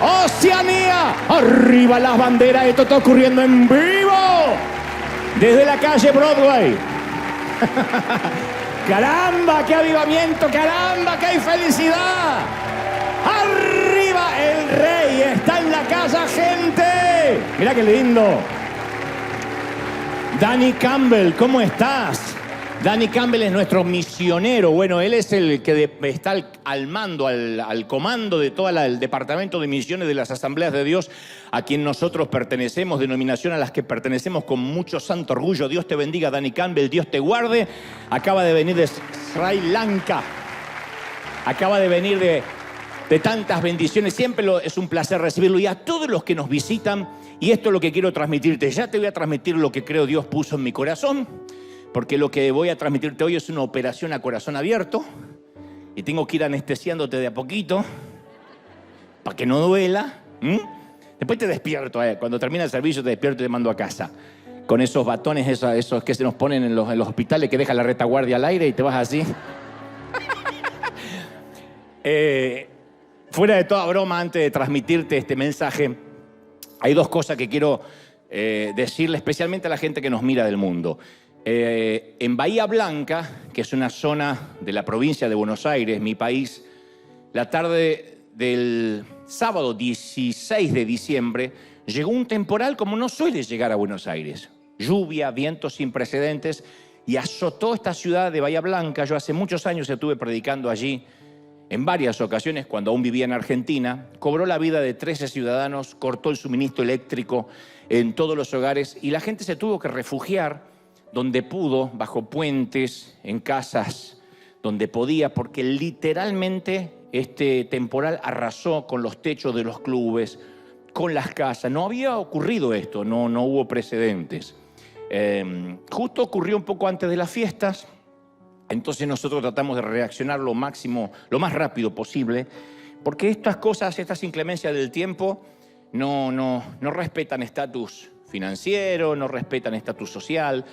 Oceanía. Arriba las banderas. Esto está ocurriendo en vivo desde la calle Broadway. ¡Caramba, qué avivamiento! ¡Caramba, qué felicidad! ¡Arriba el rey! ¡Está en la casa, gente! ¡Mira qué lindo! Danny Campbell, ¿cómo estás? Danny Campbell es nuestro misionero. Bueno, él es el que está al mando, al comando de todo el departamento de misiones de las Asambleas de Dios, a quien nosotros pertenecemos, denominación a las que pertenecemos con mucho santo orgullo. Dios te bendiga, Danny Campbell, Dios te guarde. Acaba de venir de Sri Lanka. Acaba de venir de tantas bendiciones. Siempre es un placer recibirlo. Y a todos los que nos visitan, y esto es lo que quiero transmitirte. Ya te voy a transmitir lo que creo Dios puso en mi corazón. Porque lo que voy a transmitirte hoy es una operación a corazón abierto y tengo que ir anestesiándote de a poquito para que no duela. Después te despierto, cuando termina el servicio te despierto y te mando a casa. Con esos batones, esos que se nos ponen en los hospitales que dejan la retaguardia al aire y te vas así. Fuera de toda broma, antes de transmitirte este mensaje, hay dos cosas que quiero decirle especialmente a la gente que nos mira del mundo. En Bahía Blanca, que es una zona de la provincia de Buenos Aires, mi país, la tarde del sábado 16 de diciembre llegó un temporal como no suele llegar a Buenos Aires. Lluvia, vientos sin precedentes y azotó esta ciudad de Bahía Blanca. Yo hace muchos años estuve predicando allí en varias ocasiones cuando aún vivía en Argentina. Cobró la vida de 13 ciudadanos, cortó el suministro eléctrico en todos los hogares y la gente se tuvo que refugiar donde pudo, bajo puentes, en casas, donde podía, porque literalmente este temporal arrasó con los techos de los clubes, con las casas. No había ocurrido esto, no hubo precedentes. Justo ocurrió un poco antes de las fiestas, entonces nosotros tratamos de reaccionar lo más rápido posible, porque estas cosas, estas inclemencias del tiempo, no respetan estatus financiero, no respetan estatus social.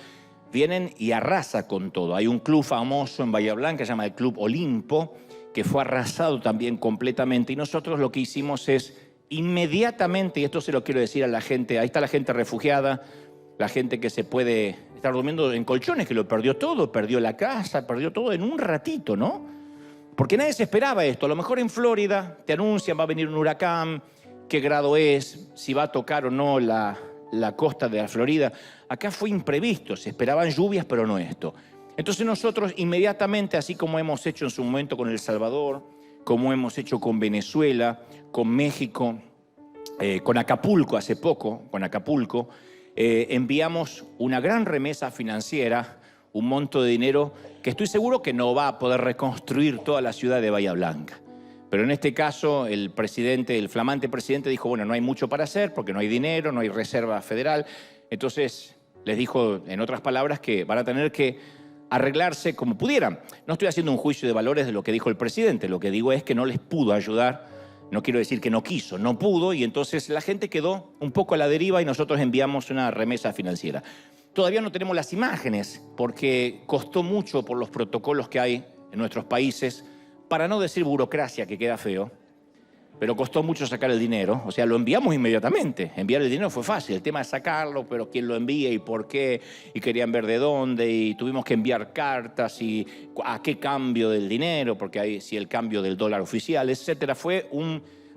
Vienen y arrasa con todo. Hay un club famoso en Bahía Blanca, se llama el Club Olimpo, que fue arrasado también completamente. Y nosotros lo que hicimos es inmediatamente, y esto se lo quiero decir a la gente, ahí está la gente refugiada, la gente que se puede estar durmiendo en colchones, que lo perdió todo, perdió la casa, perdió todo en un ratito, ¿no? Porque nadie se esperaba esto. A lo mejor en Florida te anuncian, va a venir un huracán, qué grado es, si va a tocar o no la costa de la Florida. Acá fue imprevisto, se esperaban lluvias, pero no esto. Entonces nosotros inmediatamente, así como hemos hecho en su momento con El Salvador, como hemos hecho con Venezuela, con México, con Acapulco hace poco, enviamos una gran remesa financiera, un monto de dinero que estoy seguro que no va a poder reconstruir toda la ciudad de Bahía Blanca. Pero en este caso el flamante presidente dijo, bueno, no hay mucho para hacer porque no hay dinero, no hay reserva federal. Entonces les dijo, en otras palabras, que van a tener que arreglarse como pudieran. No estoy haciendo un juicio de valores de lo que dijo el presidente, lo que digo es que no les pudo ayudar, no quiero decir que no quiso, no pudo, y entonces la gente quedó un poco a la deriva y nosotros enviamos una remesa financiera. Todavía no tenemos las imágenes porque costó mucho por los protocolos que hay en nuestros países, para no decir burocracia, que queda feo, pero costó mucho sacar el dinero. O sea, lo enviamos inmediatamente. Enviar el dinero fue fácil. El tema es sacarlo, pero quién lo envía y por qué, y querían ver de dónde, y tuvimos que enviar cartas y a qué cambio del dinero, porque hay si el cambio del dólar oficial, etcétera. Fue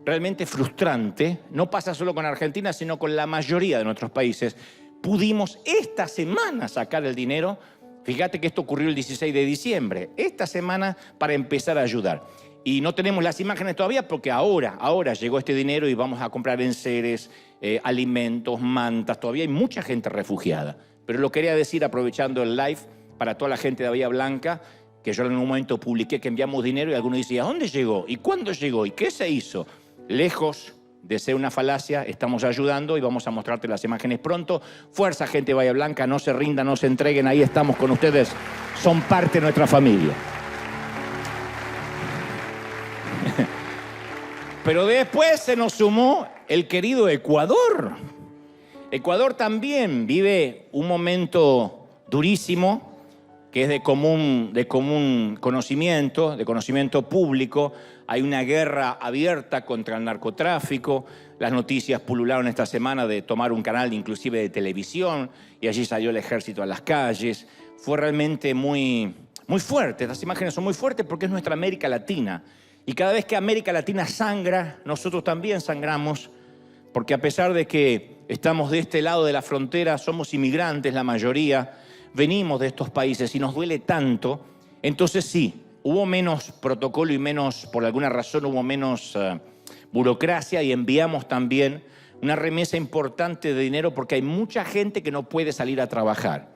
realmente frustrante. No pasa solo con Argentina, sino con la mayoría de nuestros países. Pudimos esta semana sacar el dinero. Fíjate que esto ocurrió el 16 de diciembre. Esta semana para empezar a ayudar. Y no tenemos las imágenes todavía porque ahora llegó este dinero y vamos a comprar enseres, alimentos, mantas. Todavía hay mucha gente refugiada. Pero lo quería decir aprovechando el live para toda la gente de Bahía Blanca, que yo en un momento publiqué que enviamos dinero y algunos decían, ¿a dónde llegó? ¿Y cuándo llegó? ¿Y qué se hizo? Lejos de ser una falacia, estamos ayudando y vamos a mostrarte las imágenes pronto. Fuerza, gente de Bahía Blanca, no se rindan, no se entreguen, ahí estamos con ustedes. Son parte de nuestra familia. Pero después se nos sumó el querido Ecuador. Ecuador también vive un momento durísimo. que es de común conocimiento, de conocimiento público. Hay una guerra abierta contra el narcotráfico. Las noticias pulularon esta semana de tomar un canal inclusive de televisión y allí salió el ejército a las calles. Fue realmente muy fuerte. Estas imágenes son muy fuertes porque es nuestra América Latina. Y cada vez que América Latina sangra, nosotros también sangramos, porque a pesar de que estamos de este lado de la frontera, somos inmigrantes la mayoría, venimos de estos países y nos duele tanto. Entonces sí, hubo menos protocolo y menos, por alguna razón, hubo menos burocracia y enviamos también una remesa importante de dinero porque hay mucha gente que no puede salir a trabajar.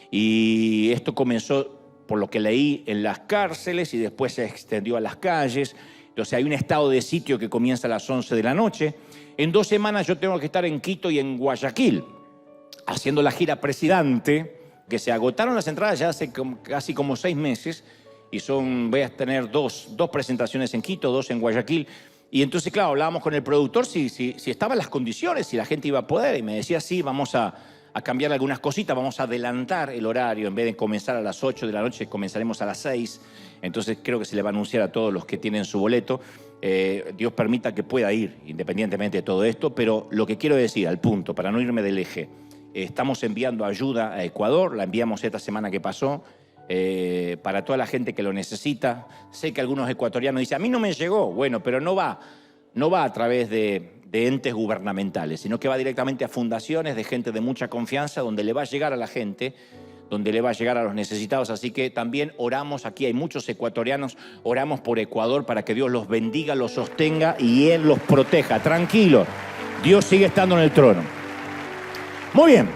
Y esto comenzó, por lo que leí, en las cárceles y después se extendió a las calles. Entonces hay un estado de sitio que comienza a las 11 de la noche. En 2 semanas yo tengo que estar en Quito y en Guayaquil haciendo la gira Presidente, que se agotaron las entradas ya hace casi como 6 meses y voy a tener dos presentaciones en Quito, 2 en Guayaquil. Y entonces, claro, hablábamos con el productor si estaban las condiciones, si la gente iba a poder. Y me decía, sí, vamos a cambiar algunas cositas, vamos a adelantar el horario. En vez de comenzar a las 8 de la noche, comenzaremos a las 6. Entonces creo que se le va a anunciar a todos los que tienen su boleto. Dios permita que pueda ir, independientemente de todo esto. Pero lo que quiero decir, al punto, para no irme del eje, estamos enviando ayuda a Ecuador, la enviamos esta semana que pasó, para toda la gente que lo necesita. Sé que algunos ecuatorianos dicen, a mí no me llegó. Bueno, pero no va a través de entes gubernamentales, sino que va directamente a fundaciones de gente de mucha confianza, donde le va a llegar a la gente, donde le va a llegar a los necesitados. Así que también oramos, aquí hay muchos ecuatorianos, oramos por Ecuador para que Dios los bendiga, los sostenga y Él los proteja. Tranquilo, Dios sigue estando en el trono. Muy bien,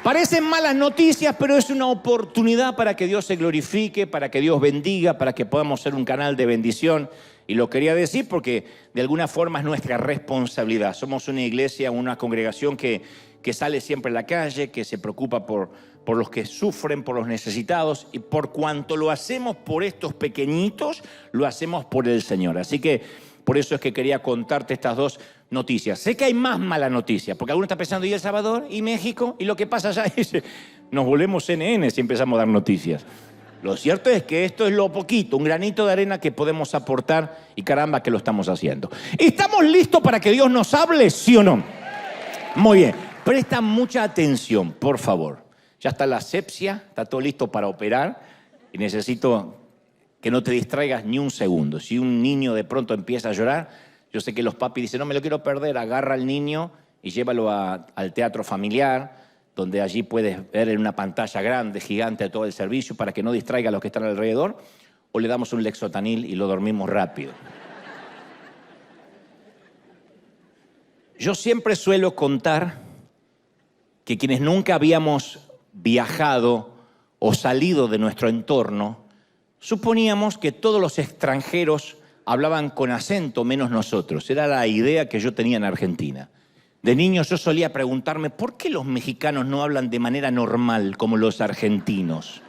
parecen malas noticias, pero es una oportunidad para que Dios se glorifique, para que Dios bendiga, para que podamos ser un canal de bendición. Y lo quería decir porque de alguna forma es nuestra responsabilidad. Somos una iglesia, una congregación que sale siempre a la calle, que se preocupa por los que sufren, por los necesitados. Y por cuanto lo hacemos por estos pequeñitos, lo hacemos por el Señor. Así que por eso es que quería contarte estas 2 noticias. Sé que hay más malas noticias, porque alguno está pensando, ¿y El Salvador? ¿Y México? ¿Y lo que pasa allá? Nos volvemos CNN si empezamos a dar noticias. Lo cierto es que esto es lo poquito, un granito de arena que podemos aportar y caramba que lo estamos haciendo. ¿Estamos listos para que Dios nos hable, sí o no? Muy bien, presta mucha atención, por favor. Ya está la asepsia, está todo listo para operar y necesito que no te distraigas ni un segundo. Si un niño de pronto empieza a llorar, yo sé que los papis dicen, no me lo quiero perder, agarra al niño y llévalo al teatro familiar, donde allí puedes ver en una pantalla grande, gigante, todo el servicio para que no distraiga a los que están alrededor, o le damos un Lexotanil y lo dormimos rápido. Yo siempre suelo contar que quienes nunca habíamos viajado o salido de nuestro entorno, suponíamos que todos los extranjeros hablaban con acento menos nosotros. Era la idea que yo tenía en Argentina. De niño yo solía preguntarme, ¿por qué los mexicanos no hablan de manera normal como los argentinos?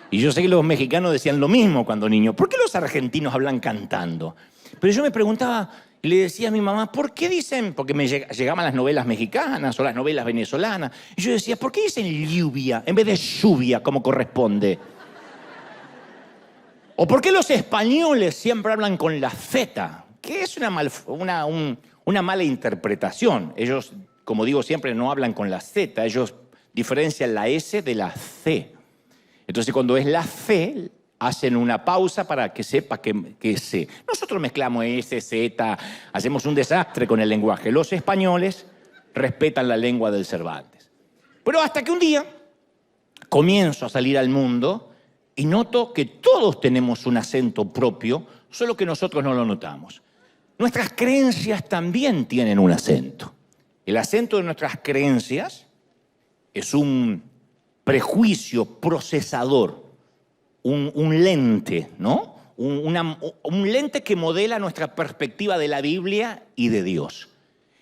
Y yo sé que los mexicanos decían lo mismo cuando niño. ¿Por qué los argentinos hablan cantando? Pero yo me preguntaba y le decía a mi mamá, ¿por qué dicen? Porque me llegaban las novelas mexicanas o las novelas venezolanas. Y yo decía, ¿por qué dicen lluvia en vez de lluvia como corresponde? ¿O por qué los españoles siempre hablan con la Z? Que es una mala interpretación. Ellos, como digo siempre, no hablan con la Z. Ellos diferencian la S de la C. Entonces, cuando es la C, hacen una pausa para que sepa que es C. Nosotros mezclamos S, Z, hacemos un desastre con el lenguaje. Los españoles respetan la lengua del Cervantes. Pero hasta que un día comienzo a salir al mundo y noto que todos tenemos un acento propio, solo que nosotros no lo notamos. Nuestras creencias también tienen un acento. El acento de nuestras creencias es un prejuicio procesador, un lente, ¿no? Un lente que modela nuestra perspectiva de la Biblia y de Dios.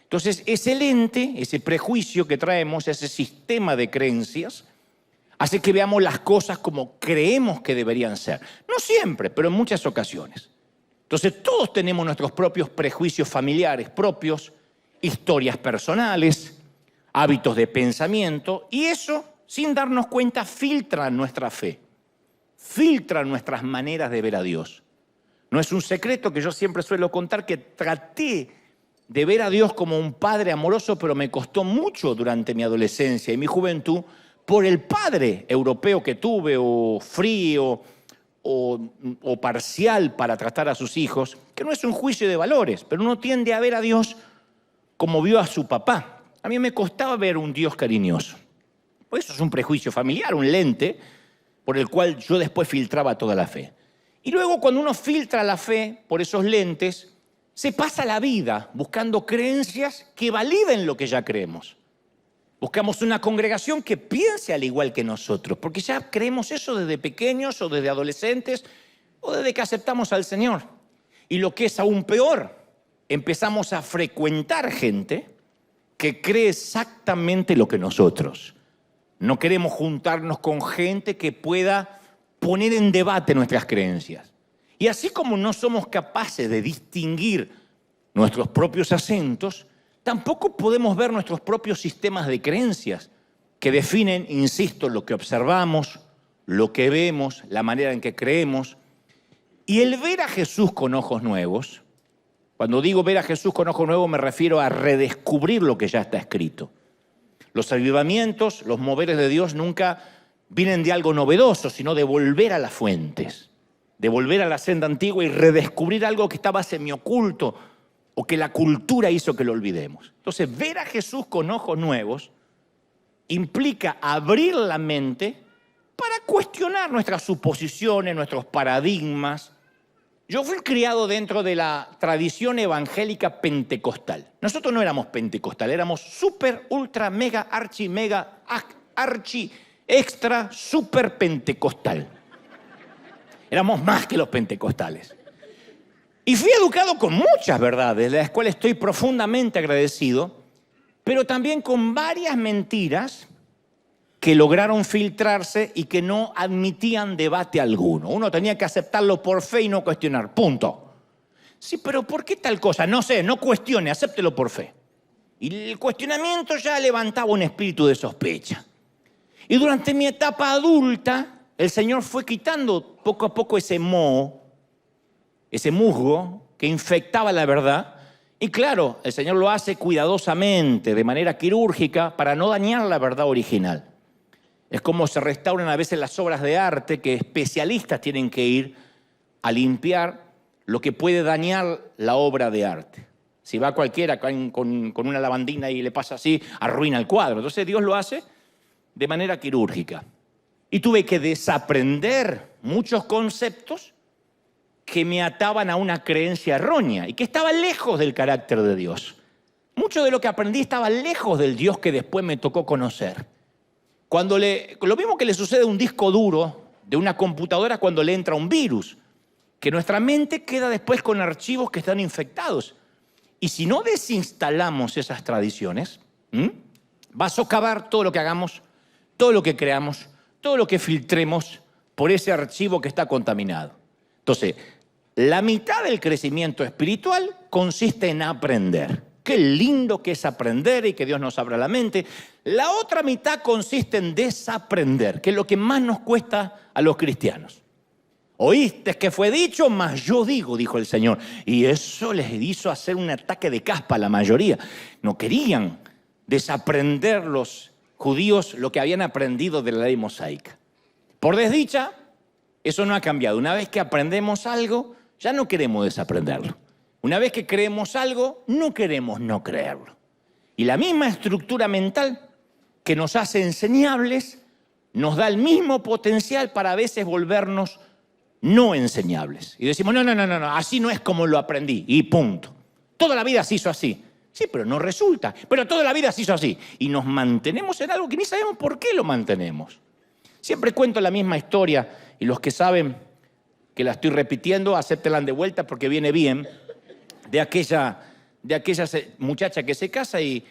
Entonces, ese lente, ese prejuicio que traemos, ese sistema de creencias, hace que veamos las cosas como creemos que deberían ser. No siempre, pero en muchas ocasiones. Entonces, todos tenemos nuestros propios prejuicios familiares propios, historias personales, hábitos de pensamiento, y eso sin darnos cuenta, filtran nuestra fe, filtran nuestras maneras de ver a Dios. No es un secreto que yo siempre suelo contar que traté de ver a Dios como un padre amoroso, pero me costó mucho durante mi adolescencia y mi juventud por el padre europeo que tuve, o frío, o parcial para tratar a sus hijos, que no es un juicio de valores, pero uno tiende a ver a Dios como vio a su papá. A mí me costaba ver un Dios cariñoso. Pues eso es un prejuicio familiar, un lente por el cual yo después filtraba toda la fe. Y luego cuando uno filtra la fe por esos lentes, se pasa la vida buscando creencias que validen lo que ya creemos. Buscamos una congregación que piense al igual que nosotros, porque ya creemos eso desde pequeños o desde adolescentes o desde que aceptamos al Señor. Y lo que es aún peor, empezamos a frecuentar gente que cree exactamente lo que nosotros. No queremos juntarnos con gente que pueda poner en debate nuestras creencias. Y así como no somos capaces de distinguir nuestros propios acentos, tampoco podemos ver nuestros propios sistemas de creencias que definen, insisto, lo que observamos, lo que vemos, la manera en que creemos. Y el ver a Jesús con ojos nuevos, cuando digo ver a Jesús con ojos nuevos me refiero a redescubrir lo que ya está escrito. Los avivamientos, los moveres de Dios nunca vienen de algo novedoso, sino de volver a las fuentes, de volver a la senda antigua y redescubrir algo que estaba semioculto o que la cultura hizo que lo olvidemos. Entonces, ver a Jesús con ojos nuevos implica abrir la mente para cuestionar nuestras suposiciones, nuestros paradigmas. Yo fui criado dentro de la tradición evangélica pentecostal. Nosotros no éramos pentecostal, éramos súper, ultra, mega, archi, extra, súper pentecostal. Éramos más que los pentecostales. Y fui educado con muchas verdades, de las cuales estoy profundamente agradecido, pero también con varias mentiras que lograron filtrarse y que no admitían debate alguno. Uno tenía que aceptarlo por fe y no cuestionar, punto. Sí, pero ¿por qué tal cosa? No sé, no cuestione, acéptelo por fe. Y el cuestionamiento ya levantaba un espíritu de sospecha. Y durante mi etapa adulta, el Señor fue quitando poco a poco ese moho, ese musgo que infectaba la verdad. Y claro, el Señor lo hace cuidadosamente, de manera quirúrgica, para no dañar la verdad original. Es como se restauran a veces las obras de arte, que especialistas tienen que ir a limpiar lo que puede dañar la obra de arte. Si va cualquiera con una lavandina y le pasa así, arruina el cuadro. Entonces Dios lo hace de manera quirúrgica. Y tuve que desaprender muchos conceptos que me ataban a una creencia errónea y que estaba lejos del carácter de Dios. Mucho de lo que aprendí estaba lejos del Dios que después me tocó conocer. Lo mismo que le sucede a un disco duro de una computadora cuando le entra un virus, que nuestra mente queda después con archivos que están infectados. Y si no desinstalamos esas tradiciones, va a socavar todo lo que hagamos, todo lo que creamos, todo lo que filtremos por ese archivo que está contaminado. Entonces, la mitad del crecimiento espiritual consiste en aprender. Qué lindo que es aprender y que Dios nos abra la mente. La otra mitad consiste en desaprender, que es lo que más nos cuesta a los cristianos. Oíste que fue dicho, mas yo digo, dijo el Señor. Y eso les hizo hacer un ataque de caspa a la mayoría. No querían desaprender los judíos lo que habían aprendido de la ley mosaica. Por desdicha, eso no ha cambiado. Una vez que aprendemos algo, ya no queremos desaprenderlo. Una vez que creemos algo, no queremos no creerlo. Y la misma estructura mental que nos hace enseñables nos da el mismo potencial para a veces volvernos no enseñables. Y decimos, no, así no es como lo aprendí. Y punto. Toda la vida se hizo así. Sí, pero no resulta. Pero toda la vida se hizo así. Y nos mantenemos en algo que ni sabemos por qué lo mantenemos. Siempre cuento la misma historia y los que saben que la estoy repitiendo, acéptenla de vuelta porque viene bien. De aquella muchacha que se casa y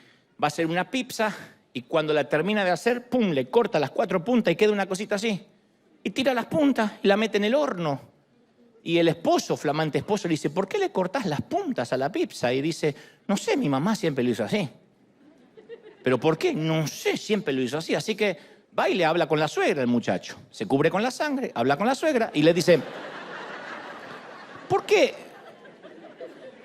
va a hacer una pizza y cuando la termina de hacer, pum, le corta las 4 puntas y queda una cosita así. Y tira las puntas y la mete en el horno. Y el esposo, flamante esposo, le dice, ¿por qué le cortás las puntas a la pizza? Y dice, no sé, mi mamá siempre lo hizo así. ¿Pero por qué? No sé, siempre lo hizo así. Así que Va y le habla con la suegra el muchacho. Se cubre con la sangre, habla con la suegra y le dice, ¿por qué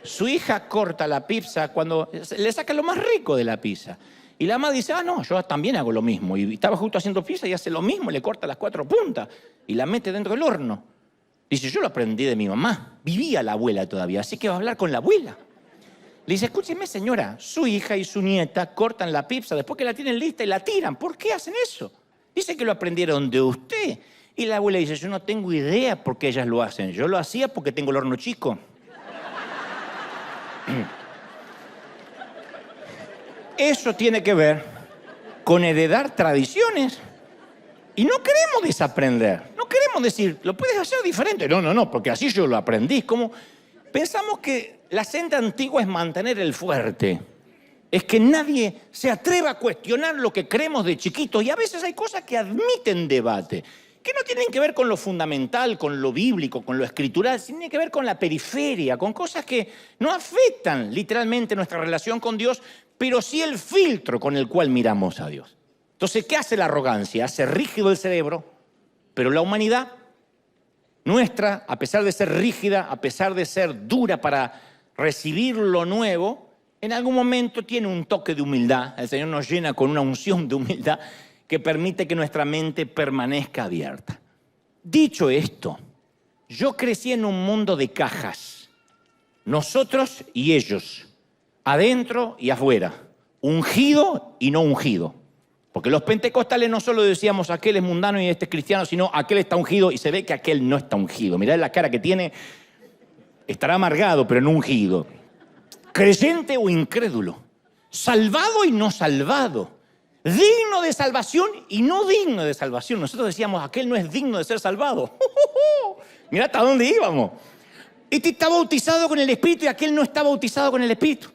su hija corta la pizza cuando le saca lo más rico de la pizza? Y la mamá dice, no, yo también hago lo mismo. Y estaba justo haciendo pizza y hace lo mismo, le corta las 4 puntas y la mete dentro del horno. Dice, yo lo aprendí de mi mamá. Vivía la abuela todavía, así que va a hablar con la abuela. Le dice, escúcheme señora, su hija y su nieta cortan la pizza después que la tienen lista y la tiran. ¿Por qué hacen eso? Dice que lo aprendieron de usted. Y la abuela dice, yo no tengo idea por qué ellas lo hacen. Yo lo hacía porque tengo el horno chico. Eso tiene que ver con heredar tradiciones. Y no queremos desaprender. No queremos decir, lo puedes hacer diferente. No, porque así yo lo aprendí. Como pensamos que la senda antigua es mantener el fuerte. Es que nadie se atreva a cuestionar lo que creemos de chiquitos. Y a veces hay cosas que admiten debate, que no tienen que ver con lo fundamental, con lo bíblico, con lo escritural, tienen que ver con la periferia, con cosas que no afectan literalmente nuestra relación con Dios, pero sí el filtro con el cual miramos a Dios. Entonces, ¿qué hace la arrogancia? Hace rígido el cerebro, pero la humanidad nuestra, a pesar de ser rígida, a pesar de ser dura para recibir lo nuevo, en algún momento tiene un toque de humildad. El Señor nos llena con una unción de humildad que permite que nuestra mente permanezca abierta. Dicho esto, yo crecí en un mundo de cajas. Nosotros y ellos, adentro y afuera, ungido y no ungido. Porque los pentecostales no solo decíamos aquel es mundano y este es cristiano, sino aquel está ungido y se ve que aquel no está ungido. Mirá la cara que tiene, estará amargado pero no ungido. Creyente o incrédulo, salvado y no salvado, digno de salvación y no digno de salvación. Nosotros decíamos, aquel no es digno de ser salvado. Mirá hasta dónde íbamos. Este está bautizado con el Espíritu y aquel no está bautizado con el Espíritu.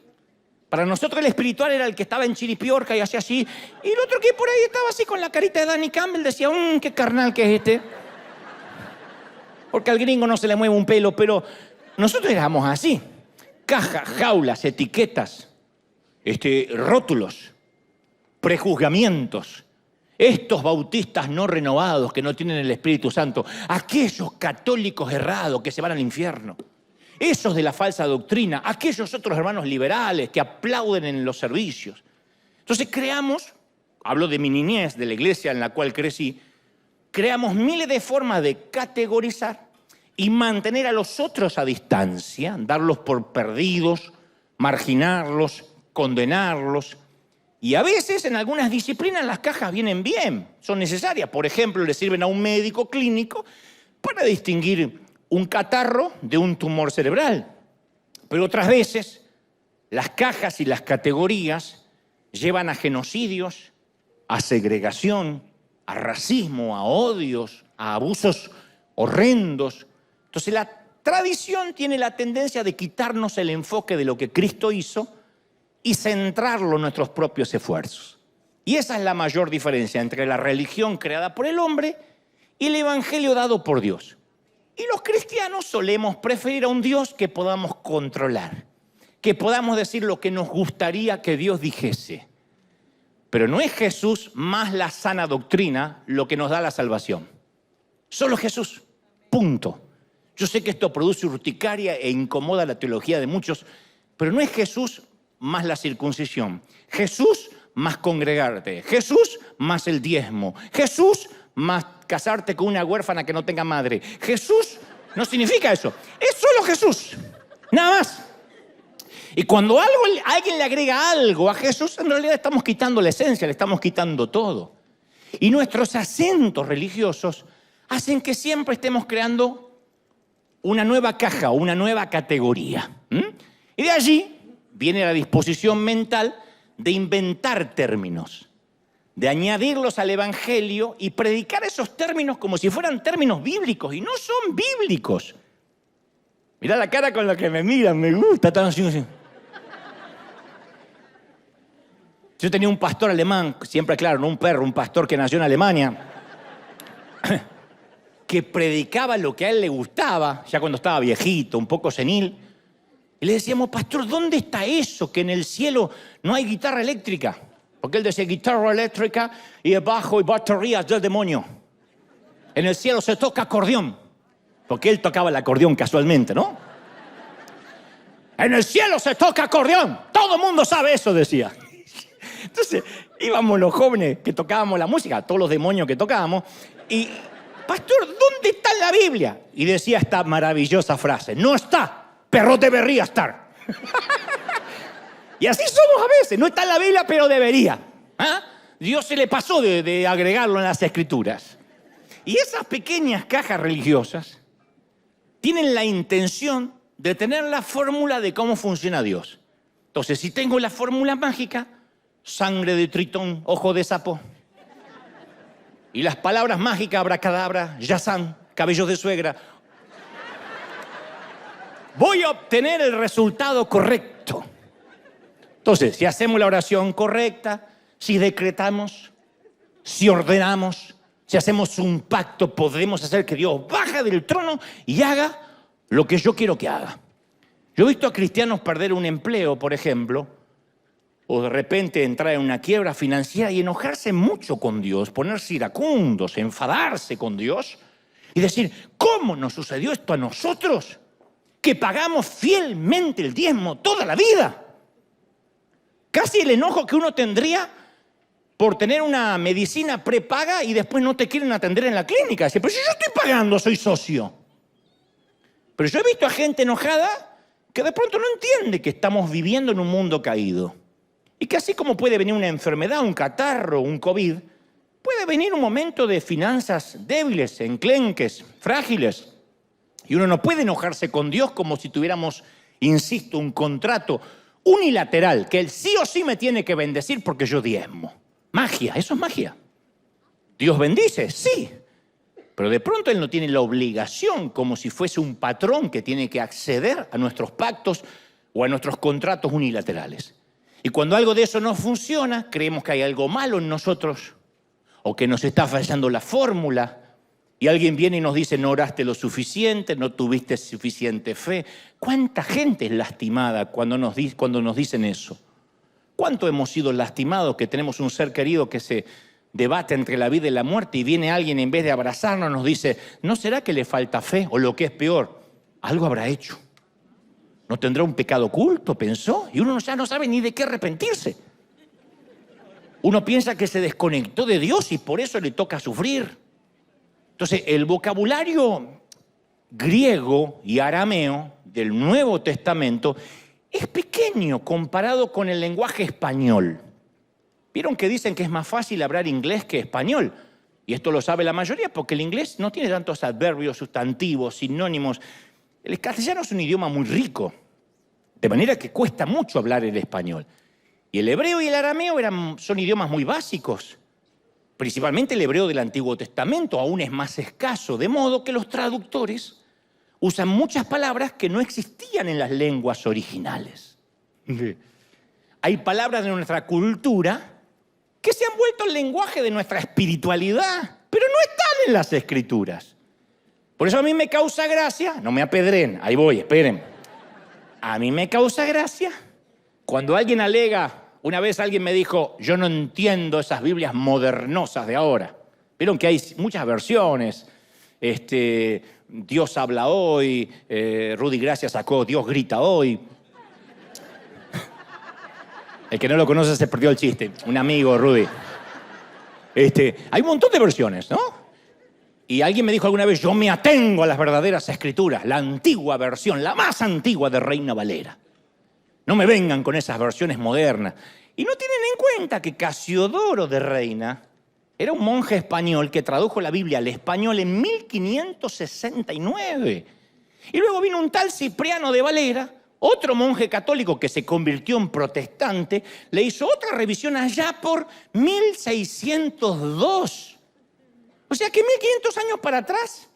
Para nosotros el espiritual era el que estaba en Chiripiorca y hacía así, y el otro que por ahí estaba así con la carita de Danny Campbell decía, qué carnal que es este. Porque al gringo no se le mueve un pelo, pero nosotros éramos así. Cajas, jaulas, etiquetas, rótulos, prejuzgamientos. Estos bautistas no renovados que no tienen el Espíritu Santo, aquellos católicos errados que se van al infierno, esos de la falsa doctrina, aquellos otros hermanos liberales que aplauden en los servicios. Entonces creamos, hablo de mi niñez, de la iglesia en la cual crecí, creamos miles de formas de categorizar y mantener a los otros a distancia, darlos por perdidos, marginarlos, condenarlos. Y a veces en algunas disciplinas las cajas vienen bien, son necesarias. Por ejemplo, le sirven a un médico clínico para distinguir un catarro de un tumor cerebral. Pero otras veces las cajas y las categorías llevan a genocidios, a segregación, a racismo, a odios, a abusos horrendos. Entonces la tradición tiene la tendencia de quitarnos el enfoque de lo que Cristo hizo y centrarlo en nuestros propios esfuerzos. Y esa es la mayor diferencia entre la religión creada por el hombre y el evangelio dado por Dios. Y los cristianos solemos preferir a un Dios que podamos controlar, que podamos decir lo que nos gustaría que Dios dijese. Pero no es Jesús más la sana doctrina lo que nos da la salvación. Solo Jesús, punto. Yo sé que esto produce urticaria e incomoda la teología de muchos, pero no es Jesús más la circuncisión. Jesús más congregarte. Jesús más el diezmo. Jesús más casarte con una huérfana que no tenga madre. Jesús no significa eso. Es solo Jesús. Nada más. Y cuando alguien le agrega algo a Jesús, en realidad estamos quitando la esencia, le estamos quitando todo. Y nuestros acentos religiosos hacen que siempre estemos creando una nueva caja, una nueva categoría. Y de allí viene la disposición mental de inventar términos, de añadirlos al evangelio y predicar esos términos como si fueran términos bíblicos, y no son bíblicos. Mirá la cara con la que me miran, me gusta. Tan así. Yo tenía un pastor alemán, siempre claro, no un perro, un pastor que nació en Alemania, que predicaba lo que a él le gustaba, ya cuando estaba viejito, un poco senil. Y le decíamos, pastor, ¿dónde está eso que en el cielo no hay guitarra eléctrica? Porque él decía guitarra eléctrica y el bajo y baterías del demonio. En el cielo se toca acordeón. Porque él tocaba el acordeón casualmente, ¿no? En el cielo se toca acordeón. Todo el mundo sabe eso, decía. Entonces, íbamos los jóvenes que tocábamos la música, todos los demonios que tocábamos, y, pastor, ¿dónde está en la Biblia? Y decía esta maravillosa frase: no está, pero debería estar. Y así somos a veces, no está en la Biblia, pero debería. ¿Ah? Dios se le pasó de agregarlo en las Escrituras. Y esas pequeñas cajas religiosas tienen la intención de tener la fórmula de cómo funciona Dios. Entonces, si tengo la fórmula mágica, sangre de tritón, ojo de sapo, y las palabras mágicas, abracadabra, yazán, cabellos de suegra, voy a obtener el resultado correcto. Entonces, si hacemos la oración correcta, si decretamos, si ordenamos, si hacemos un pacto, podremos hacer que Dios baje del trono y haga lo que yo quiero que haga. Yo he visto a cristianos perder un empleo, por ejemplo, o de repente entrar en una quiebra financiera y enojarse mucho con Dios, ponerse iracundos, enfadarse con Dios y decir: ¿cómo nos sucedió esto a nosotros, que pagamos fielmente el diezmo toda la vida? Casi el enojo que uno tendría por tener una medicina prepaga y después no te quieren atender en la clínica. Dice: pero si yo estoy pagando, soy socio. Pero yo he visto a gente enojada que de pronto no entiende que estamos viviendo en un mundo caído. Y que así como puede venir una enfermedad, un catarro, un COVID, puede venir un momento de finanzas débiles, enclenques, frágiles. Y uno no puede enojarse con Dios como si tuviéramos, insisto, un contrato unilateral, que Él sí o sí me tiene que bendecir porque yo diezmo. Magia, eso es magia. Dios bendice, sí. Pero de pronto Él no tiene la obligación, como si fuese un patrón que tiene que acceder a nuestros pactos o a nuestros contratos unilaterales. Y cuando algo de eso no funciona, creemos que hay algo malo en nosotros o que nos está fallando la fórmula. Y alguien viene y nos dice: no oraste lo suficiente, no tuviste suficiente fe. ¿Cuánta gente es lastimada cuando nos dicen eso? ¿Cuánto hemos sido lastimados que tenemos un ser querido que se debate entre la vida y la muerte y viene alguien, en vez de abrazarnos, nos dice: ¿no será que le falta fe? O lo que es peor, algo habrá hecho. ¿No tendrá un pecado oculto? Pensó. Y uno ya no sabe ni de qué arrepentirse. Uno piensa que se desconectó de Dios y por eso le toca sufrir. Entonces, el vocabulario griego y arameo del Nuevo Testamento es pequeño comparado con el lenguaje español. ¿Vieron que dicen que es más fácil hablar inglés que español? Y esto lo sabe la mayoría porque el inglés no tiene tantos adverbios, sustantivos, sinónimos. El castellano es un idioma muy rico, de manera que cuesta mucho hablar el español. Y el hebreo y el arameo son idiomas muy básicos. Principalmente el hebreo del Antiguo Testamento aún es más escaso, de modo que los traductores usan muchas palabras que no existían en las lenguas originales. Hay palabras de nuestra cultura que se han vuelto el lenguaje de nuestra espiritualidad, pero no están en las Escrituras. Por eso a mí me causa gracia, no me apedren, ahí voy, esperen. A mí me causa gracia cuando alguien alega. Una vez alguien me dijo: yo no entiendo esas Biblias modernosas de ahora. Vieron que hay muchas versiones. Dios habla hoy, Rudy Gracia sacó Dios grita hoy. El que no lo conoce se perdió el chiste. Un amigo, Rudy. Hay un montón de versiones, ¿no? Y alguien me dijo alguna vez: yo me atengo a las verdaderas Escrituras, la antigua versión, la más antigua de Reina Valera. No me vengan con esas versiones modernas. Y no tienen en cuenta que Casiodoro de Reina era un monje español que tradujo la Biblia al español en 1569. Y luego vino un tal Cipriano de Valera, otro monje católico que se convirtió en protestante, le hizo otra revisión allá por 1602. O sea que 1500 años para atrás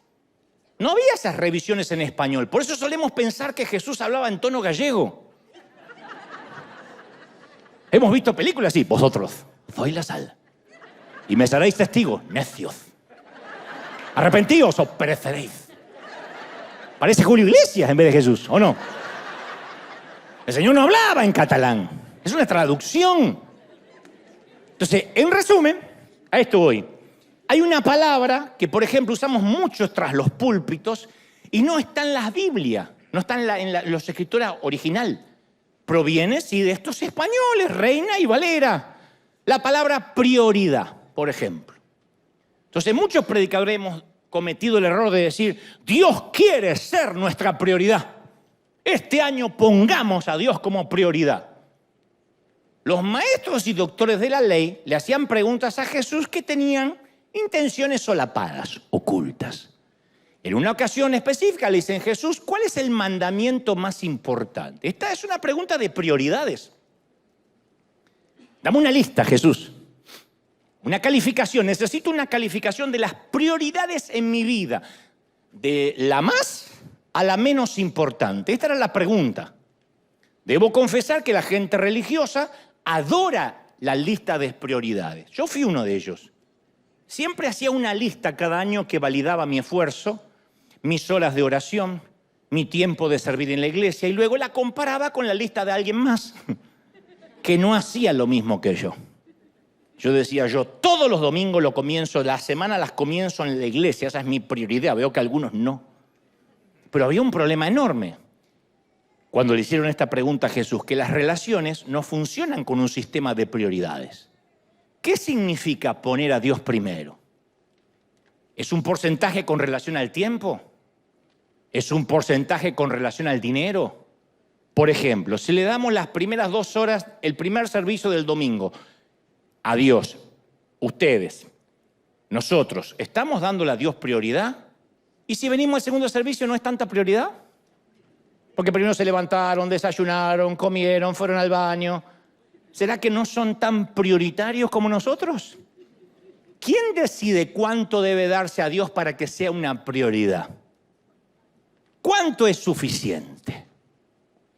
no había esas revisiones en español. Por eso solemos pensar que Jesús hablaba en tono gallego. Hemos visto películas así: vosotros sois la sal y me seréis testigos, necios. Arrepentíos o pereceréis. Parece Julio Iglesias en vez de Jesús, ¿o no? El Señor no hablaba en catalán. Es una traducción. Entonces, en resumen, a esto voy. Hay una palabra que, por ejemplo, usamos mucho tras los púlpitos y no está en la Biblia, no está en los escritores original. Proviene, sí, de estos españoles, Reina y Valera. La palabra prioridad, por ejemplo. Entonces, muchos predicadores hemos cometido el error de decir, Dios quiere ser nuestra prioridad. Este año pongamos a Dios como prioridad. Los maestros y doctores de la ley le hacían preguntas a Jesús que tenían intenciones solapadas, ocultas. En una ocasión específica le dicen, Jesús, ¿cuál es el mandamiento más importante? Esta es una pregunta de prioridades. Dame una lista, Jesús. Una calificación. Necesito una calificación de las prioridades en mi vida. De la más a la menos importante. Esta era la pregunta. Debo confesar que la gente religiosa adora la lista de prioridades. Yo fui uno de ellos. Siempre hacía una lista cada año que validaba mi esfuerzo, mis horas de oración, mi tiempo de servir en la iglesia y luego la comparaba con la lista de alguien más que no hacía lo mismo que yo. Yo decía, yo todos los domingos lo comienzo, la semana las comienzo en la iglesia, esa es mi prioridad, veo que algunos no. Pero había un problema enorme cuando le hicieron esta pregunta a Jesús, que las relaciones no funcionan con un sistema de prioridades. ¿Qué significa poner a Dios primero? ¿Es un porcentaje con relación al tiempo? ¿Es un porcentaje con relación al dinero? Por ejemplo, si le damos las primeras 2 horas, el primer servicio del domingo, a Dios, ustedes, nosotros, ¿estamos dándole a Dios prioridad? ¿Y si venimos al segundo servicio no es tanta prioridad? Porque primero se levantaron, desayunaron, comieron, fueron al baño. ¿Será que no son tan prioritarios como nosotros? ¿Quién decide cuánto debe darse a Dios para que sea una prioridad? ¿Cuánto es suficiente?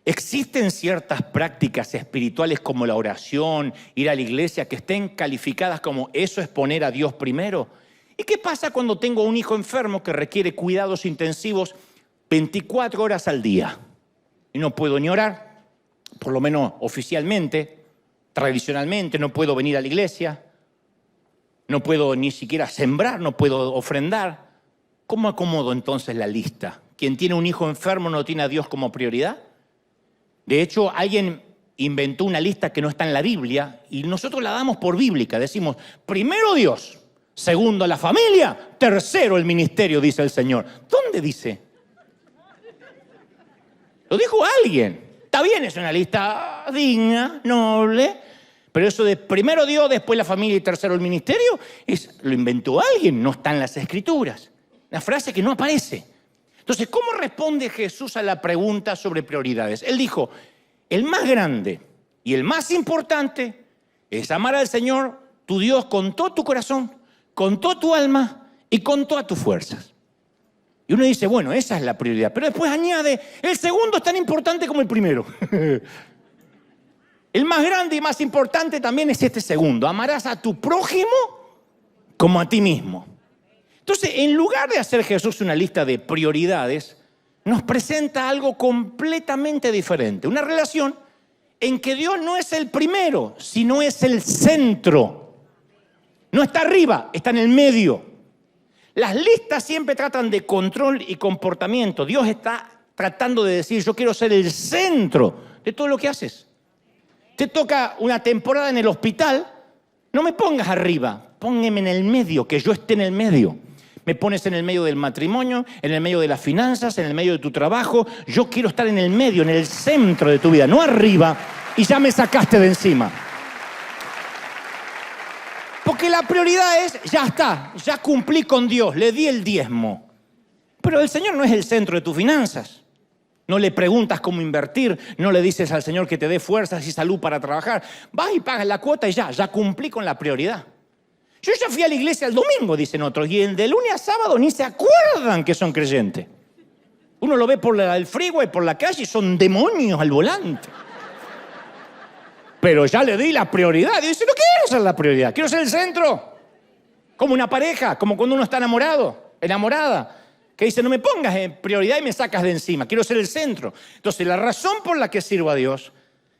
¿Existen ciertas prácticas espirituales como la oración, ir a la iglesia, que estén calificadas como eso es poner a Dios primero? ¿Y qué pasa cuando tengo un hijo enfermo que requiere cuidados intensivos 24 horas al día? Y no puedo ni orar, por lo menos oficialmente, tradicionalmente, no puedo venir a la iglesia, no puedo ni siquiera sembrar, no puedo ofrendar. ¿Cómo acomodo entonces la lista? ¿Quien tiene un hijo enfermo no tiene a Dios como prioridad? De hecho, alguien inventó una lista que no está en la Biblia y nosotros la damos por bíblica. Decimos, primero Dios, segundo la familia, tercero el ministerio, dice el Señor. ¿Dónde dice? Lo dijo alguien. Está bien, es una lista digna, noble, pero eso de primero Dios, después la familia y tercero el ministerio, lo inventó alguien, no está en las Escrituras. Una frase que no aparece. Entonces, ¿cómo responde Jesús a la pregunta sobre prioridades? Él dijo, el más grande y el más importante es amar al Señor, tu Dios, con todo tu corazón, con toda tu alma y con todas tus fuerzas. Y uno dice, bueno, esa es la prioridad. Pero después añade, el segundo es tan importante como el primero. El más grande y más importante también es este segundo. Amarás a tu prójimo como a ti mismo. Entonces, en lugar de hacer Jesús una lista de prioridades, nos presenta algo completamente diferente. Una relación en que Dios no es el primero, sino es el centro. No está arriba, está en el medio. Las listas siempre tratan de control y comportamiento. Dios está tratando de decir, yo quiero ser el centro de todo lo que haces. Te toca una temporada en el hospital, no me pongas arriba, póngame en el medio, que yo esté en el medio. Me pones en el medio del matrimonio, en el medio de las finanzas, en el medio de tu trabajo. Yo quiero estar en el medio, en el centro de tu vida, no arriba y ya me sacaste de encima. Porque la prioridad es, ya está, ya cumplí con Dios, le di el diezmo. Pero el Señor no es el centro de tus finanzas. No le preguntas cómo invertir, no le dices al Señor que te dé fuerzas y salud para trabajar. Vas y pagas la cuota y ya cumplí con la prioridad. Yo ya fui a la iglesia el domingo, dicen otros, y de lunes a sábado ni se acuerdan que son creyentes. Uno lo ve por el freeway, por la calle, y son demonios al volante. Pero ya le di la prioridad. Y dice, no quiero ser la prioridad, quiero ser el centro. Como una pareja, como cuando uno está enamorada, que dice, no me pongas en prioridad y me sacas de encima, quiero ser el centro. Entonces, la razón por la que sirvo a Dios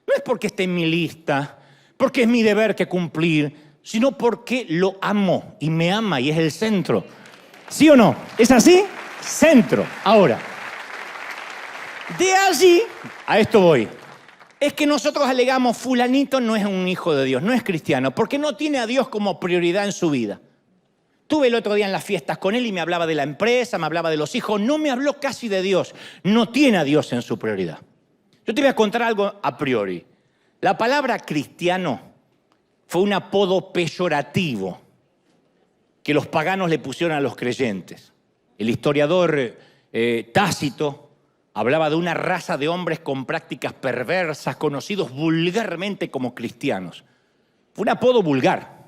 no es porque esté en mi lista, porque es mi deber que cumplir, sino porque lo amo y me ama y es el centro. ¿Sí o no? ¿Es así? Centro. Ahora, de allí, a esto voy. Es que nosotros alegamos, fulanito no es un hijo de Dios, no es cristiano, porque no tiene a Dios como prioridad en su vida. Estuve el otro día en las fiestas con él y me hablaba de la empresa, me hablaba de los hijos, no me habló casi de Dios. No tiene a Dios en su prioridad. Yo te voy a contar algo a priori. La palabra cristiano fue un apodo peyorativo que los paganos le pusieron a los creyentes. El historiador Tácito hablaba de una raza de hombres con prácticas perversas, conocidos vulgarmente como cristianos. Fue un apodo vulgar,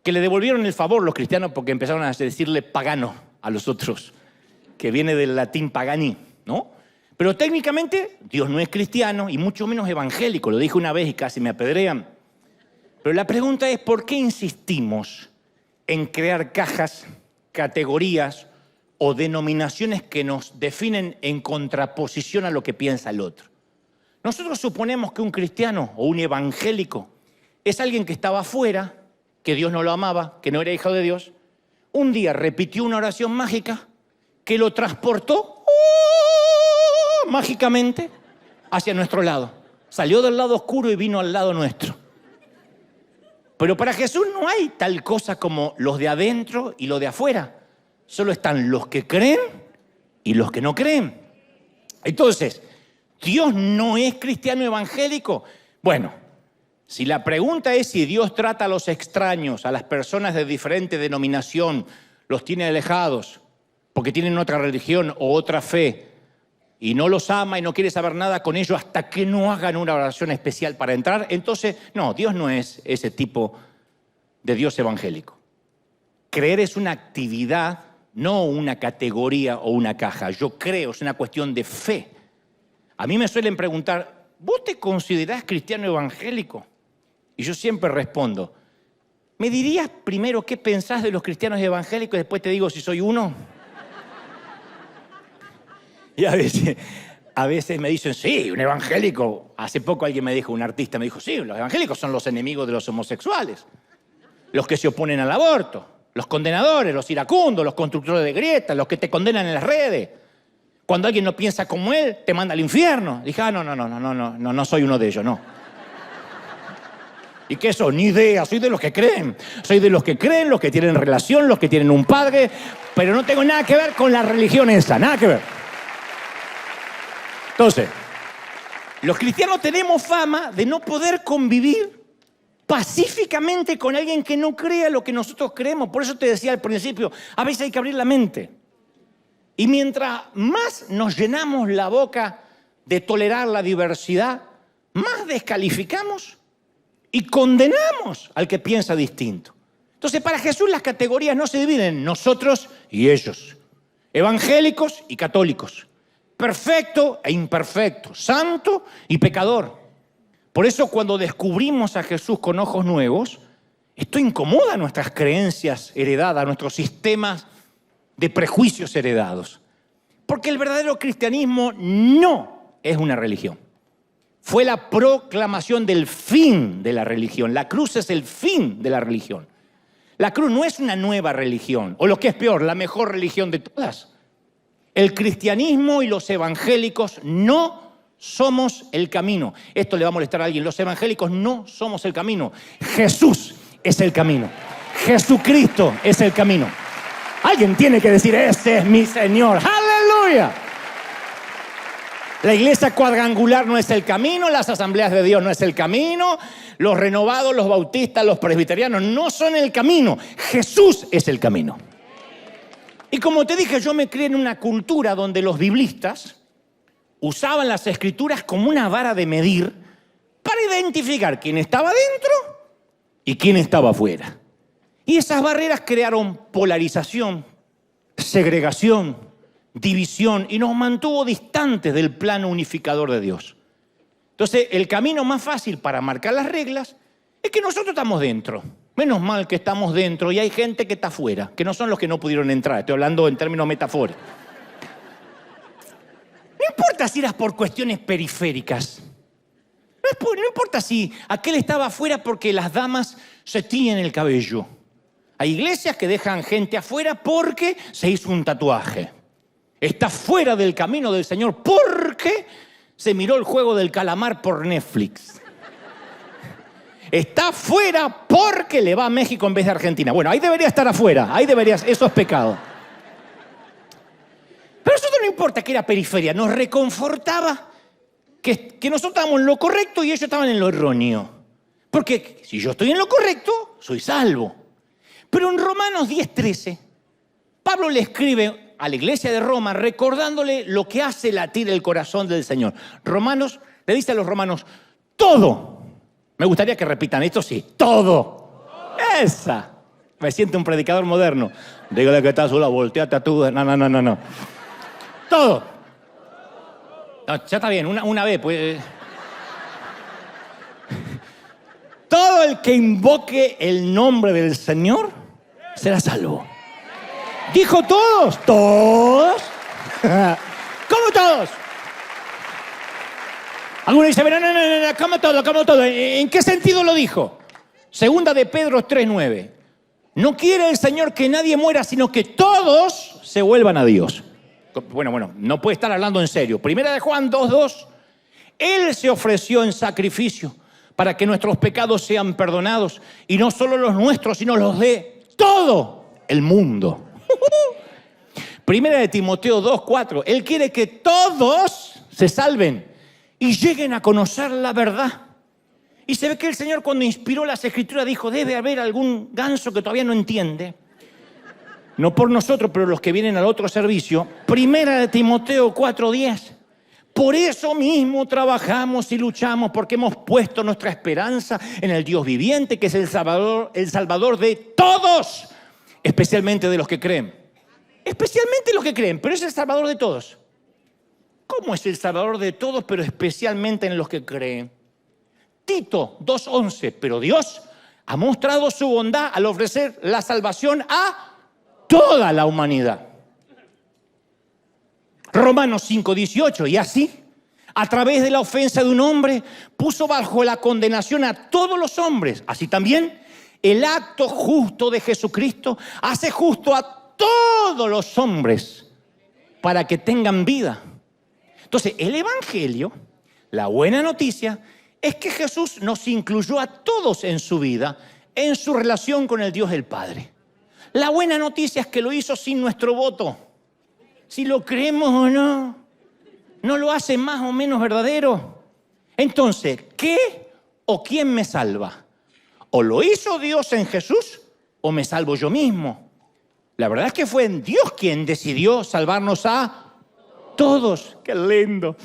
que le devolvieron el favor los cristianos porque empezaron a decirle pagano a los otros, que viene del latín pagani, ¿no? Pero técnicamente Dios no es cristiano y mucho menos evangélico. Lo dije una vez y casi me apedrean. Pero la pregunta es, ¿por qué insistimos en crear cajas, categorías o denominaciones que nos definen en contraposición a lo que piensa el otro? Nosotros suponemos que un cristiano o un evangélico es alguien que estaba afuera, que Dios no lo amaba, que no era hijo de Dios. Un día repitió una oración mágica que lo transportó mágicamente hacia nuestro lado. Salió del lado oscuro y vino al lado nuestro. Pero para Jesús no hay tal cosa como los de adentro y los de afuera. Solo están los que creen y los que no creen. Entonces, ¿Dios no es cristiano evangélico? Bueno, si la pregunta es si Dios trata a los extraños, a las personas de diferente denominación, los tiene alejados porque tienen otra religión o otra fe y no los ama y no quiere saber nada con ellos hasta que no hagan una oración especial para entrar, entonces, no, Dios no es ese tipo de Dios evangélico. Creer es una actividad, no una categoría o una caja. Yo creo, es una cuestión de fe. A mí me suelen preguntar, ¿vos te considerás cristiano evangélico? Y yo siempre respondo, ¿me dirías primero qué pensás de los cristianos evangélicos y después te digo si soy uno? Y a veces me dicen, sí, un evangélico. Hace poco alguien me dijo, un artista me dijo, sí, los evangélicos son los enemigos de los homosexuales, los que se oponen al aborto, los condenadores, los iracundos, los constructores de grietas, los que te condenan en las redes. Cuando alguien no piensa como él, te manda al infierno. Dije, no soy uno de ellos, no. ¿Y qué son? Ni idea, soy de los que creen. Soy de los que creen, los que tienen relación, los que tienen un padre, pero no tengo nada que ver con la religión esa, nada que ver. Entonces, los cristianos tenemos fama de no poder convivir pacíficamente con alguien que no crea lo que nosotros creemos. Por eso te decía al principio, a veces hay que abrir la mente. Y mientras más nos llenamos la boca de tolerar la diversidad, más descalificamos y condenamos al que piensa distinto. Entonces, para Jesús las categorías no se dividen en nosotros y ellos. Evangélicos y católicos. Perfecto e imperfecto. Santo y pecador. Por eso cuando descubrimos a Jesús con ojos nuevos, esto incomoda nuestras creencias heredadas, nuestros sistemas de prejuicios heredados. Porque el verdadero cristianismo no es una religión. Fue la proclamación del fin de la religión. La cruz es el fin de la religión. La cruz no es una nueva religión, o lo que es peor, la mejor religión de todas. El cristianismo y los evangélicos no somos el camino. Esto le va a molestar a alguien. Los evangélicos no somos el camino. Jesús es el camino. Jesucristo es el camino. Alguien tiene que decir, ese es mi Señor. ¡Aleluya! La iglesia cuadrangular no es el camino, las asambleas de Dios no es el camino, los renovados, los bautistas, los presbiterianos no son el camino. Jesús es el camino. Y como te dije, yo me crié en una cultura donde los biblistas usaban las escrituras como una vara de medir para identificar quién estaba dentro y quién estaba afuera. Y esas barreras crearon polarización, segregación, división y nos mantuvo distantes del plano unificador de Dios. Entonces, el camino más fácil para marcar las reglas es que nosotros estamos dentro. Menos mal que estamos dentro y hay gente que está afuera, que no son los que no pudieron entrar. Estoy hablando en términos metafóricos. No importa si eras por cuestiones periféricas. No importa si aquel estaba afuera porque las damas se tiñen el cabello. Hay iglesias que dejan gente afuera porque se hizo un tatuaje. Está fuera del camino del Señor porque se miró el juego del calamar por Netflix. Está fuera porque le va a México en vez de Argentina. Bueno, ahí debería estar afuera. Eso es pecado. Pero a nosotros no importa que era periferia. Nos reconfortaba que nosotros estábamos en lo correcto y ellos estaban en lo erróneo. Porque si yo estoy en lo correcto, soy salvo. Pero en Romanos 10:13, Pablo le escribe a la iglesia de Roma recordándole lo que hace latir el corazón del Señor. Le dice a los romanos, todo. Me gustaría que repitan esto, sí. Todo. Esa. Me siento un predicador moderno. Dígale que está sola, volteate a tú. No. Todo. No, ya está bien, una vez, pues. Todo el que invoque el nombre del Señor será salvo. ¿Dijo todos? ¿Todos? ¿Cómo todos? Algunos dicen, no, ¿cómo todo? ¿En qué sentido lo dijo? Segunda de Pedro 3:9. No quiere el Señor que nadie muera, sino que todos se vuelvan a Dios. Bueno, no puede estar hablando en serio. Primera de Juan 2:2. Él se ofreció en sacrificio para que nuestros pecados sean perdonados, y no solo los nuestros, sino los de todo el mundo. Primera de Timoteo 2:4. Él quiere que todos se salven y lleguen a conocer la verdad. Y se ve que el Señor, cuando inspiró las Escrituras, dijo, debe haber algún ganso que todavía no entiende. No por nosotros, pero los que vienen al otro servicio. Primera de Timoteo 4:10. Por eso mismo trabajamos y luchamos, porque hemos puesto nuestra esperanza en el Dios viviente, que es el Salvador de todos, especialmente de los que creen. Especialmente los que creen, pero es el Salvador de todos. ¿Cómo es el Salvador de todos, pero especialmente en los que creen? Tito 2:11. Pero Dios ha mostrado su bondad al ofrecer la salvación a toda la humanidad. Romanos 5:18. Y así, a través de la ofensa de un hombre, puso bajo la condenación a todos los hombres. Así también, el acto justo de Jesucristo hace justo a todos los hombres para que tengan vida. Entonces, el Evangelio, la buena noticia, es que Jesús nos incluyó a todos en su vida, en su relación con el Dios del Padre. La buena noticia es que lo hizo sin nuestro voto. Si lo creemos o no, no lo hace más o menos verdadero. Entonces, ¿qué o quién me salva? O lo hizo Dios en Jesús o me salvo yo mismo. La verdad es que fue Dios quien decidió salvarnos a todos. ¡Qué lindo!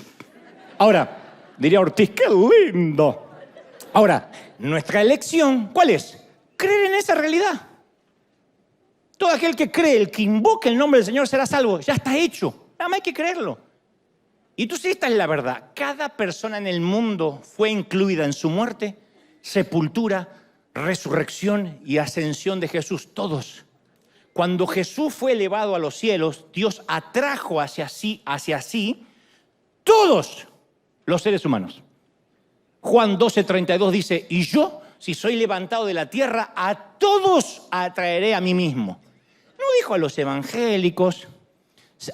Ahora, diría Ortiz, ¡qué lindo! Ahora, nuestra elección, ¿cuál es? Creer en esa realidad. Todo aquel que cree, el que invoque el nombre del Señor será salvo. Ya está hecho. Nada más hay que creerlo. Y entonces esta es la verdad. Cada persona en el mundo fue incluida en su muerte, sepultura, resurrección y ascensión de Jesús. Todos. Cuando Jesús fue elevado a los cielos, Dios atrajo hacia sí todos los seres humanos. Juan 12:32 dice, y yo, si soy levantado de la tierra, a todos atraeré a mí mismo. No dijo a los evangélicos,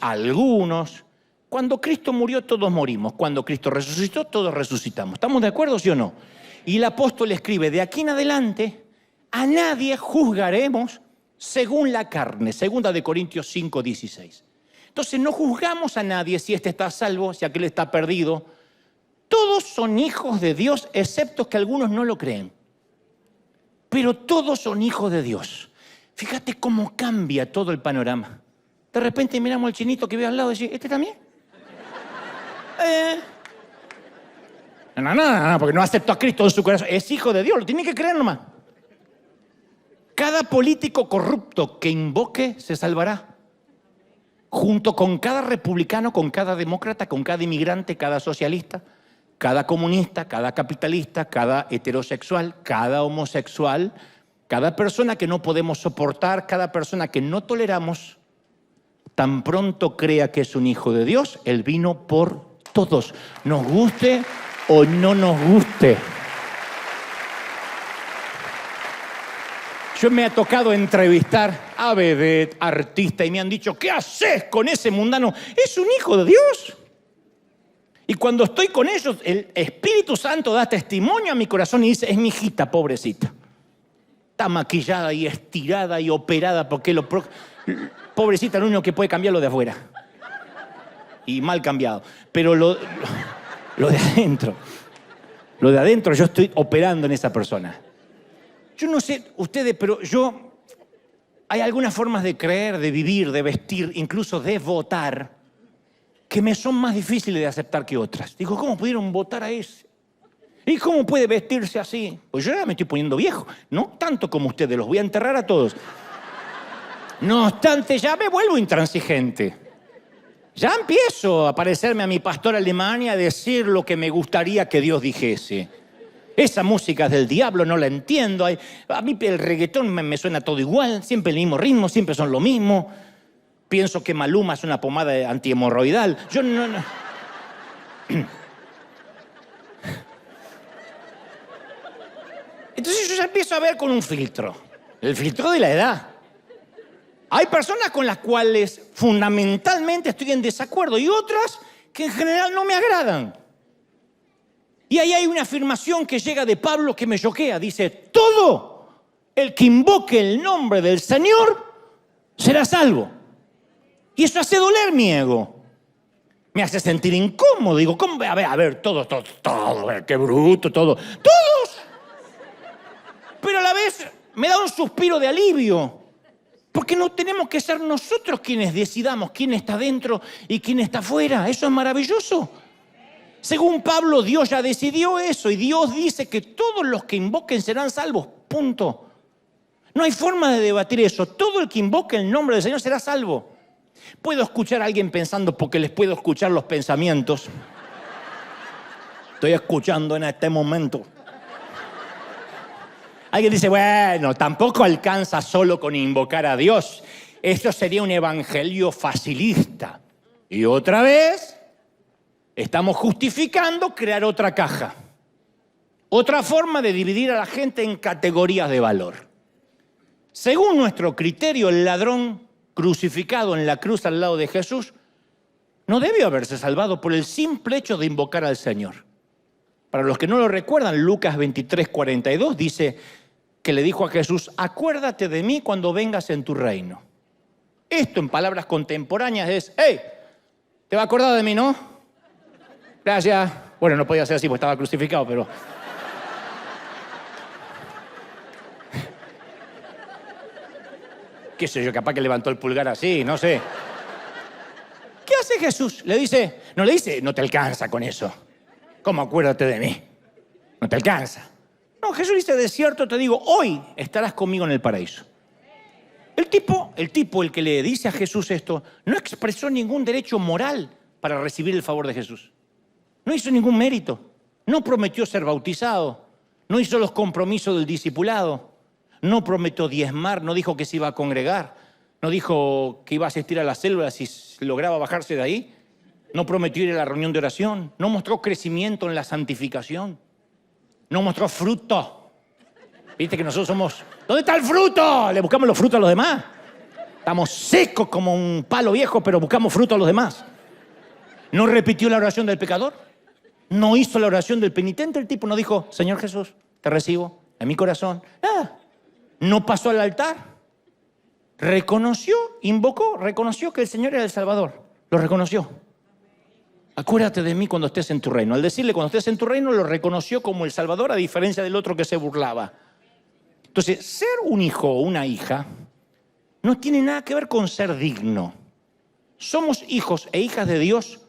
a algunos. Cuando Cristo murió, todos morimos. Cuando Cristo resucitó, todos resucitamos. ¿Estamos de acuerdo, sí o no? Y el apóstol escribe, de aquí en adelante, a nadie juzgaremos según la carne. Segunda de Corintios 5:16. Entonces, no juzgamos a nadie si este está salvo, si aquel está perdido. Todos son hijos de Dios, excepto que algunos no lo creen. Pero todos son hijos de Dios. Fíjate cómo cambia todo el panorama. De repente miramos al chinito que ve al lado y dice, ¿este también? No, porque no aceptó a Cristo en su corazón. Es hijo de Dios, lo tiene que creer nomás. Cada político corrupto que invoque se salvará. Junto con cada republicano, con cada demócrata, con cada inmigrante, cada socialista, cada comunista, cada capitalista, cada heterosexual, cada homosexual, cada persona que no podemos soportar, cada persona que no toleramos, tan pronto crea que es un hijo de Dios, Él vino por todos, nos guste o no nos guste. Yo me ha tocado entrevistar a vedette, artista, y me han dicho, ¿qué haces con ese mundano? Es un hijo de Dios. Y cuando estoy con ellos, el Espíritu Santo da testimonio a mi corazón y dice, es mi hijita, pobrecita. Está maquillada y estirada y operada porque pobrecita, lo único que puede cambiar lo de afuera. Y mal cambiado. Pero lo de adentro yo estoy operando en esa persona. Yo no sé ustedes, pero hay algunas formas de creer, de vivir, de vestir, incluso de votar, que me son más difíciles de aceptar que otras. Digo, ¿cómo pudieron votar a ese? ¿Y cómo puede vestirse así? Pues yo ya me estoy poniendo viejo. No tanto como ustedes, los voy a enterrar a todos. No obstante, ya me vuelvo intransigente. Ya empiezo a parecerme a mi pastor alemán y a decir lo que me gustaría que Dios dijese. Esa música es del diablo, no la entiendo. A mí el reggaetón me suena todo igual, siempre el mismo ritmo, siempre son lo mismo. Pienso que Maluma es una pomada antihemorroidal. Yo no. Entonces yo ya empiezo a ver con un filtro. El filtro de la edad. Hay personas con las cuales fundamentalmente estoy en desacuerdo y otras que en general no me agradan. Y ahí hay una afirmación que llega de Pablo que me choquea. Dice, todo el que invoque el nombre del Señor será salvo. Y eso hace doler mi ego. Me hace sentir incómodo. Digo, ¿cómo? A ver, todo, qué bruto, todo. ¡Todos! Pero a la vez me da un suspiro de alivio. Porque no tenemos que ser nosotros quienes decidamos quién está dentro y quién está afuera. Eso es maravilloso. Según Pablo, Dios ya decidió eso y Dios dice que todos los que invoquen serán salvos. Punto. No hay forma de debatir eso. Todo el que invoque el nombre del Señor será salvo. Puedo escuchar a alguien pensando porque les puedo escuchar los pensamientos. Estoy escuchando en este momento. Alguien dice, bueno, tampoco alcanza solo con invocar a Dios. Esto sería un evangelio facilista. Y otra vez, estamos justificando crear otra caja. Otra forma de dividir a la gente en categorías de valor. Según nuestro criterio, el ladrón crucificado en la cruz al lado de Jesús no debió haberse salvado por el simple hecho de invocar al Señor. Para los que no lo recuerdan, Lucas 23:42 dice que le dijo a Jesús, acuérdate de mí cuando vengas en tu reino. Esto en palabras contemporáneas es, hey, ¿te vas a acordar de mí, no? Gracias. Bueno, no podía ser así porque estaba crucificado, pero... qué sé yo, capaz que levantó el pulgar así, no sé. ¿Qué hace Jesús? Le dice, no te alcanza con eso. ¿Cómo acuérdate de mí? No te alcanza. No, Jesús dice, de cierto te digo, hoy estarás conmigo en el paraíso. El tipo, el que le dice a Jesús esto, no expresó ningún derecho moral para recibir el favor de Jesús. No hizo ningún mérito. No prometió ser bautizado. No hizo los compromisos del discipulado. No prometió diezmar. No dijo que se iba a congregar. No dijo que iba a asistir a las células si lograba bajarse de ahí. No prometió ir a la reunión de oración. No mostró crecimiento en la santificación. No mostró fruto. Viste que nosotros somos... ¿Dónde está el fruto? Le buscamos los frutos a los demás. Estamos secos como un palo viejo, pero buscamos fruto a los demás. No repitió la oración del pecador. No hizo la oración del penitente. El tipo no dijo, Señor Jesús, te recibo en mi corazón. Nada. No pasó al altar. Reconoció, invocó, reconoció que el Señor era el Salvador. Lo reconoció. Acuérdate de mí cuando estés en tu reino. Al decirle cuando estés en tu reino, lo reconoció como el Salvador, a diferencia del otro que se burlaba. Entonces, ser un hijo o una hija no tiene nada que ver con ser digno. Somos hijos e hijas de Dios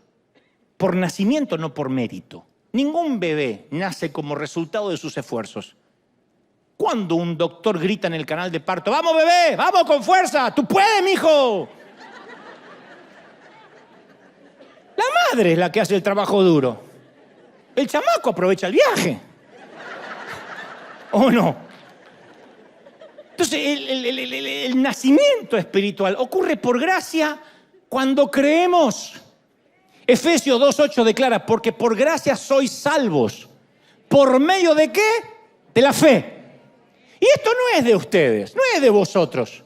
por nacimiento, no por mérito. Ningún bebé nace como resultado de sus esfuerzos. Cuando un doctor grita en el canal de parto, ¡vamos bebé, vamos con fuerza, tú puedes, mijo! La madre es la que hace el trabajo duro. El chamaco aprovecha el viaje. ¿O no? Entonces, el nacimiento espiritual ocurre por gracia cuando creemos. Efesios 2:8 declara, porque por gracia sois salvos. ¿Por medio de qué? De la fe. Y esto no es de ustedes, no es de vosotros,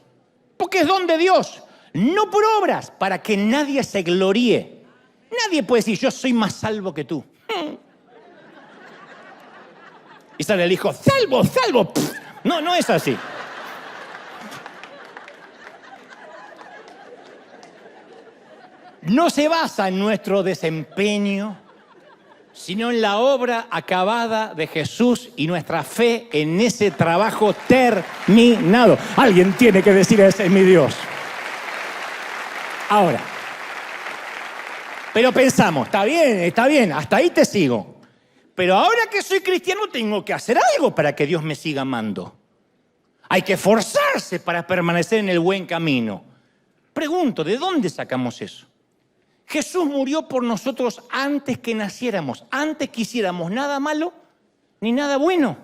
porque es don de Dios, no por obras, para que nadie se gloríe. Nadie puede decir, yo soy más salvo que tú. Y sale el hijo, salvo, salvo. No, no es así. No se basa en nuestro desempeño, sino en la obra acabada de Jesús y nuestra fe en ese trabajo terminado. Alguien tiene que decir, ese es mi Dios. Ahora, pero pensamos, está bien, hasta ahí te sigo. Pero ahora que soy cristiano tengo que hacer algo para que Dios me siga amando. Hay que esforzarse para permanecer en el buen camino. Pregunto, ¿de dónde sacamos eso? Jesús murió por nosotros antes que naciéramos, antes que hiciéramos nada malo ni nada bueno.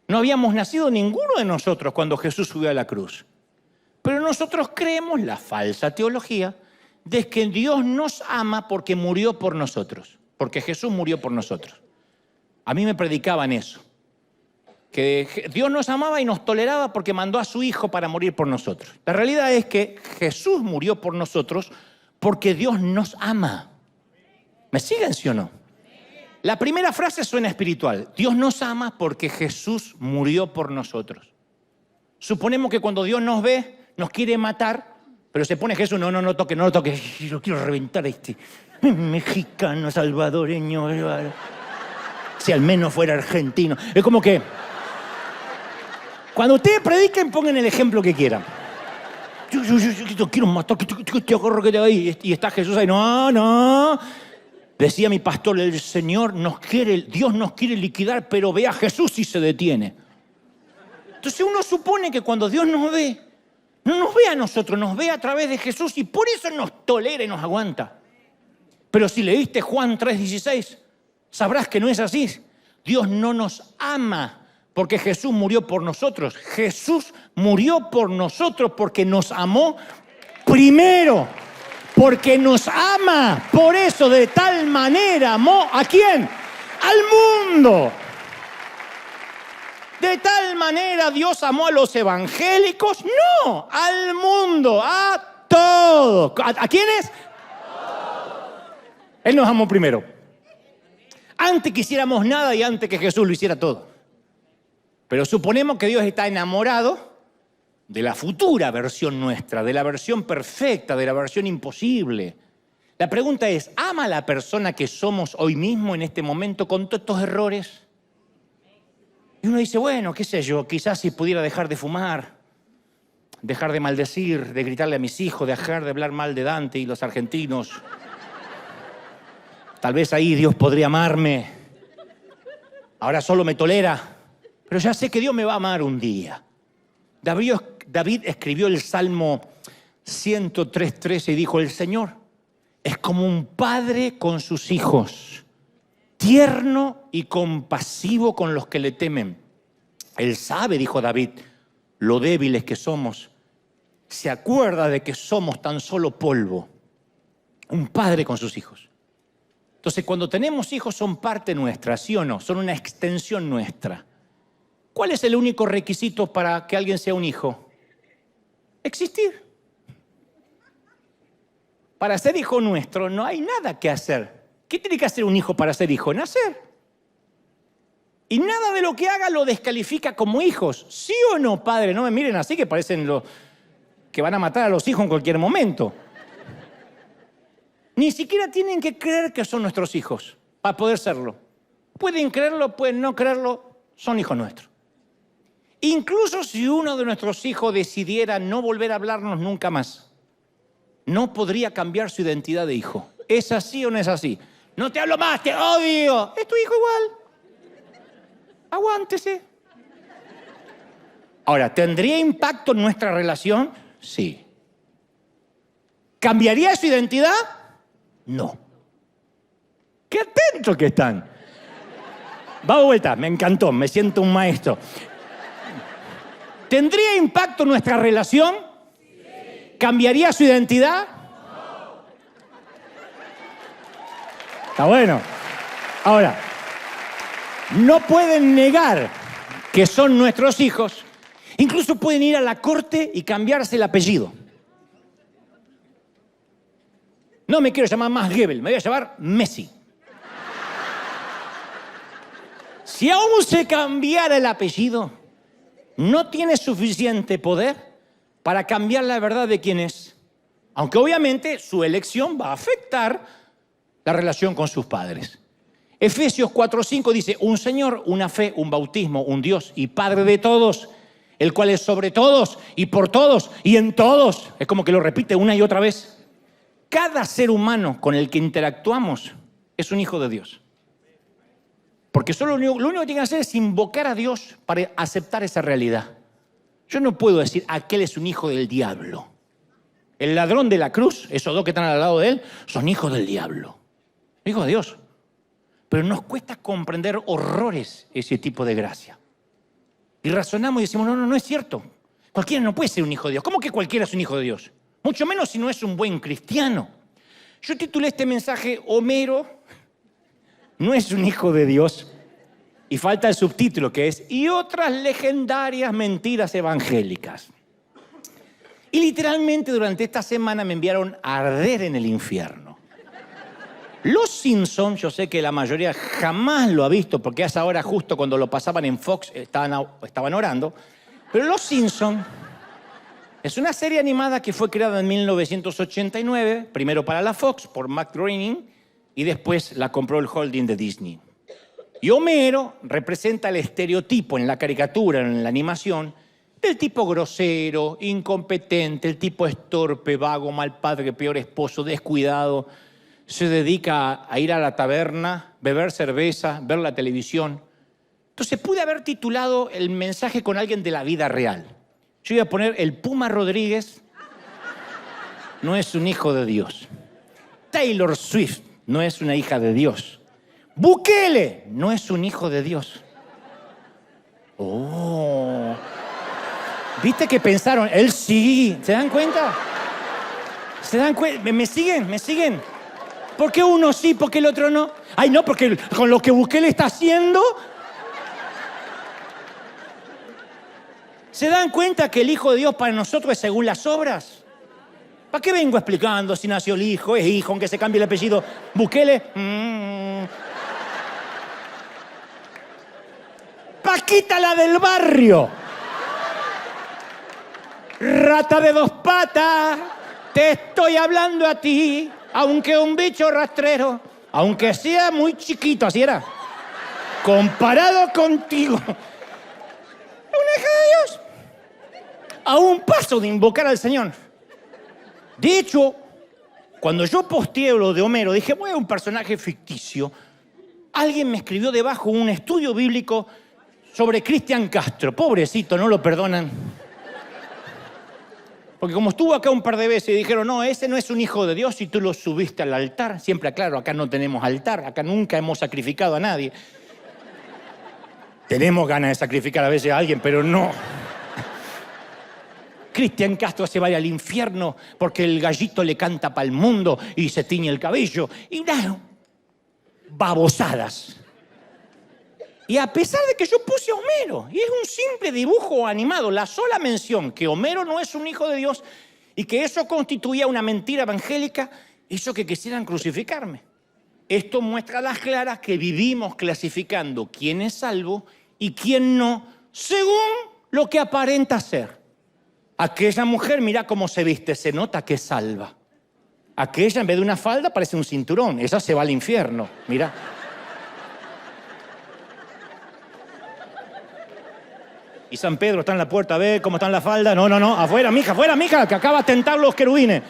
No habíamos nacido ninguno de nosotros cuando Jesús subió a la cruz. Pero nosotros creemos la falsa teología de que Dios nos ama porque murió por nosotros, porque Jesús murió por nosotros. A mí me predicaban eso, que Dios nos amaba y nos toleraba porque mandó a su Hijo para morir por nosotros. La realidad es que Jesús murió por nosotros porque Dios nos ama. ¿Me siguen, sí o no? La primera frase suena espiritual. Dios nos ama porque Jesús murió por nosotros. Suponemos que cuando Dios nos ve, nos quiere matar, pero se pone Jesús, no toque, no lo toque. Yo quiero reventar a este mexicano, salvadoreño. Si al menos fuera argentino. Es como que cuando ustedes prediquen, pongan el ejemplo que quieran. Yo quiero matar, que te agarro que te ahí. Y está Jesús ahí. No. Decía mi pastor, el Señor Dios nos quiere liquidar, pero ve a Jesús y se detiene. Entonces uno supone que cuando Dios nos ve, no nos ve a nosotros, nos ve a través de Jesús y por eso nos tolera y nos aguanta. Pero si leíste Juan 3:16, sabrás que no es así. Dios no nos ama porque Jesús murió por nosotros. Jesús murió por nosotros porque nos amó primero. Porque nos ama. Por eso de tal manera amó ¿a quién? Al mundo. De tal manera Dios amó a los evangélicos. No, al mundo, a todos. ¿A quiénes? Él nos amó primero. Antes que hiciéramos nada y antes que Jesús lo hiciera todo. Pero suponemos que Dios está enamorado de la futura versión nuestra, de la versión perfecta, de la versión imposible. La pregunta es, ¿ama a la persona que somos hoy mismo en este momento con todos estos errores? Y uno dice, bueno, qué sé yo, quizás si pudiera dejar de fumar, dejar de maldecir, de gritarle a mis hijos, dejar de hablar mal de Dante y los argentinos. Tal vez ahí Dios podría amarme. Ahora solo me tolera. Pero ya sé que Dios me va a amar un día. David escribió el Salmo 103:13 y dijo, el Señor es como un padre con sus hijos, tierno y compasivo con los que le temen. Él sabe, dijo David, lo débiles que somos. Se acuerda de que somos tan solo polvo. Un padre con sus hijos. Entonces, cuando tenemos hijos son parte nuestra, ¿sí o no? Son una extensión nuestra. ¿Cuál es el único requisito para que alguien sea un hijo? Existir. Para ser hijo nuestro no hay nada que hacer. ¿Qué tiene que hacer un hijo para ser hijo? Nacer. Y nada de lo que haga lo descalifica como hijos. ¿Sí o no, padre? No me miren así que parecen los que van a matar a los hijos en cualquier momento. Ni siquiera tienen que creer que son nuestros hijos para poder serlo. Pueden creerlo, pueden no creerlo, son hijos nuestros. Incluso si uno de nuestros hijos decidiera no volver a hablarnos nunca más, no podría cambiar su identidad de hijo. ¿Es así o no es así? No te hablo más, te odio. Es tu hijo igual. Aguántese. Ahora, ¿tendría impacto en nuestra relación? Sí. ¿Cambiaría su identidad? No. ¡Qué atentos que están! Va de vuelta, me encantó, me siento un maestro. ¿Tendría impacto en nuestra relación? Sí. ¿Cambiaría su identidad? No. Está bueno. Ahora, no pueden negar que son nuestros hijos, incluso pueden ir a la corte y cambiarse el apellido. No me quiero llamar más Goebbels, me voy a llamar Messi. Si aún se cambiara el apellido, no tiene suficiente poder para cambiar la verdad de quién es. Aunque obviamente su elección va a afectar la relación con sus padres. Efesios 4:5 dice, un Señor, una fe, un bautismo, un Dios y Padre de todos, el cual es sobre todos y por todos y en todos. Es como que lo repite una y otra vez. Cada ser humano con el que interactuamos es un hijo de Dios. Porque solo lo único que tiene que hacer es invocar a Dios para aceptar esa realidad. Yo no puedo decir, aquel es un hijo del diablo. El ladrón de la cruz, esos dos que están al lado de él, son hijos del diablo. Hijos de Dios. Pero nos cuesta comprender horrores ese tipo de gracia. Y razonamos y decimos, no es cierto. Cualquiera no puede ser un hijo de Dios. ¿Cómo que cualquiera es un hijo de Dios? Mucho menos si no es un buen cristiano. Yo titulé este mensaje, Homero no es un hijo de Dios. Y falta el subtítulo que es, y otras legendarias mentiras evangélicas. Y literalmente durante esta semana me enviaron a arder en el infierno. Los Simpsons, yo sé que la mayoría jamás lo ha visto, porque a esa hora justo cuando lo pasaban en Fox estaban orando, pero Los Simpsons es una serie animada que fue creada en 1989, primero para la Fox por Matt Groening y después la compró el holding de Disney. Y Homero representa el estereotipo en la caricatura, en la animación, del tipo grosero, incompetente, el tipo es torpe, vago, mal padre, peor esposo, descuidado. Se dedica a ir a la taberna, beber cerveza, ver la televisión. Entonces pude haber titulado el mensaje con alguien de la vida real. Yo iba a poner, el Puma Rodríguez no es un hijo de Dios. Taylor Swift no es una hija de Dios. Bukele no es un hijo de Dios. Oh. ¿Viste que pensaron? Él sí. ¿Se dan cuenta? ¿Se dan cuenta? ¿Me siguen? ¿Me siguen? ¿Por qué uno sí, por qué el otro no? Ay, no, porque con lo que Bukele está haciendo... ¿Se dan cuenta que el Hijo de Dios para nosotros es según las obras? ¿Para qué vengo explicando si nació el hijo, es hijo, aunque se cambie el apellido? Bukele... Paquita la del barrio. Rata de dos patas, te estoy hablando a ti, aunque un bicho rastrero, aunque sea muy chiquito, así era. Comparado contigo. Una hija de Dios. A un paso de invocar al Señor. De hecho, cuando yo posteé lo de Homero, dije, bueno, un personaje ficticio. Alguien me escribió debajo un estudio bíblico sobre Cristian Castro. Pobrecito, no lo perdonan. Porque como estuvo acá un par de veces y dijeron, no, ese no es un hijo de Dios y tú lo subiste al altar. Siempre aclaro, acá no tenemos altar, acá nunca hemos sacrificado a nadie. Tenemos ganas de sacrificar a veces a alguien, pero no. Cristian Castro se va al infierno porque el gallito le canta para el mundo y se tiñe el cabello. Y unas babosadas. Y a pesar de que yo puse a Homero, y es un simple dibujo animado, la sola mención que Homero no es un hijo de Dios y que eso constituía una mentira evangélica, hizo que quisieran crucificarme. Esto muestra a las claras que vivimos clasificando quién es salvo y quién no, según lo que aparenta ser. Aquella mujer, mira cómo se viste, se nota que es salva. Aquella, en vez de una falda, parece un cinturón. Esa se va al infierno, mira. Y San Pedro está en la puerta, ve cómo está en la falda. No, afuera, mija, que acaba de tentar los querubines.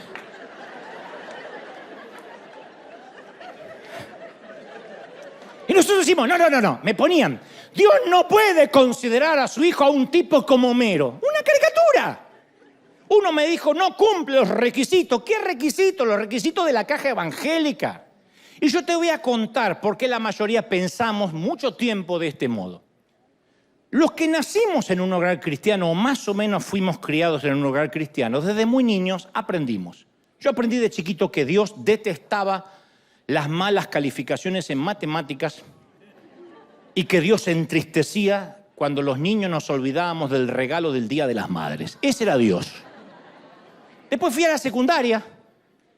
Y nosotros decimos, no, me ponían. Dios no puede considerar a su hijo a un tipo como Homero. Una caricatura. Uno me dijo, no cumple los requisitos. ¿Qué requisitos? Los requisitos de la caja evangélica. Y yo te voy a contar por qué la mayoría pensamos mucho tiempo de este modo. Los que nacimos en un hogar cristiano, o más o menos fuimos criados en un hogar cristiano, desde muy niños aprendimos. Yo aprendí de chiquito que Dios detestaba las malas calificaciones en matemáticas y que Dios se entristecía cuando los niños nos olvidábamos del regalo del Día de las Madres. Ese era Dios. Después fui a la secundaria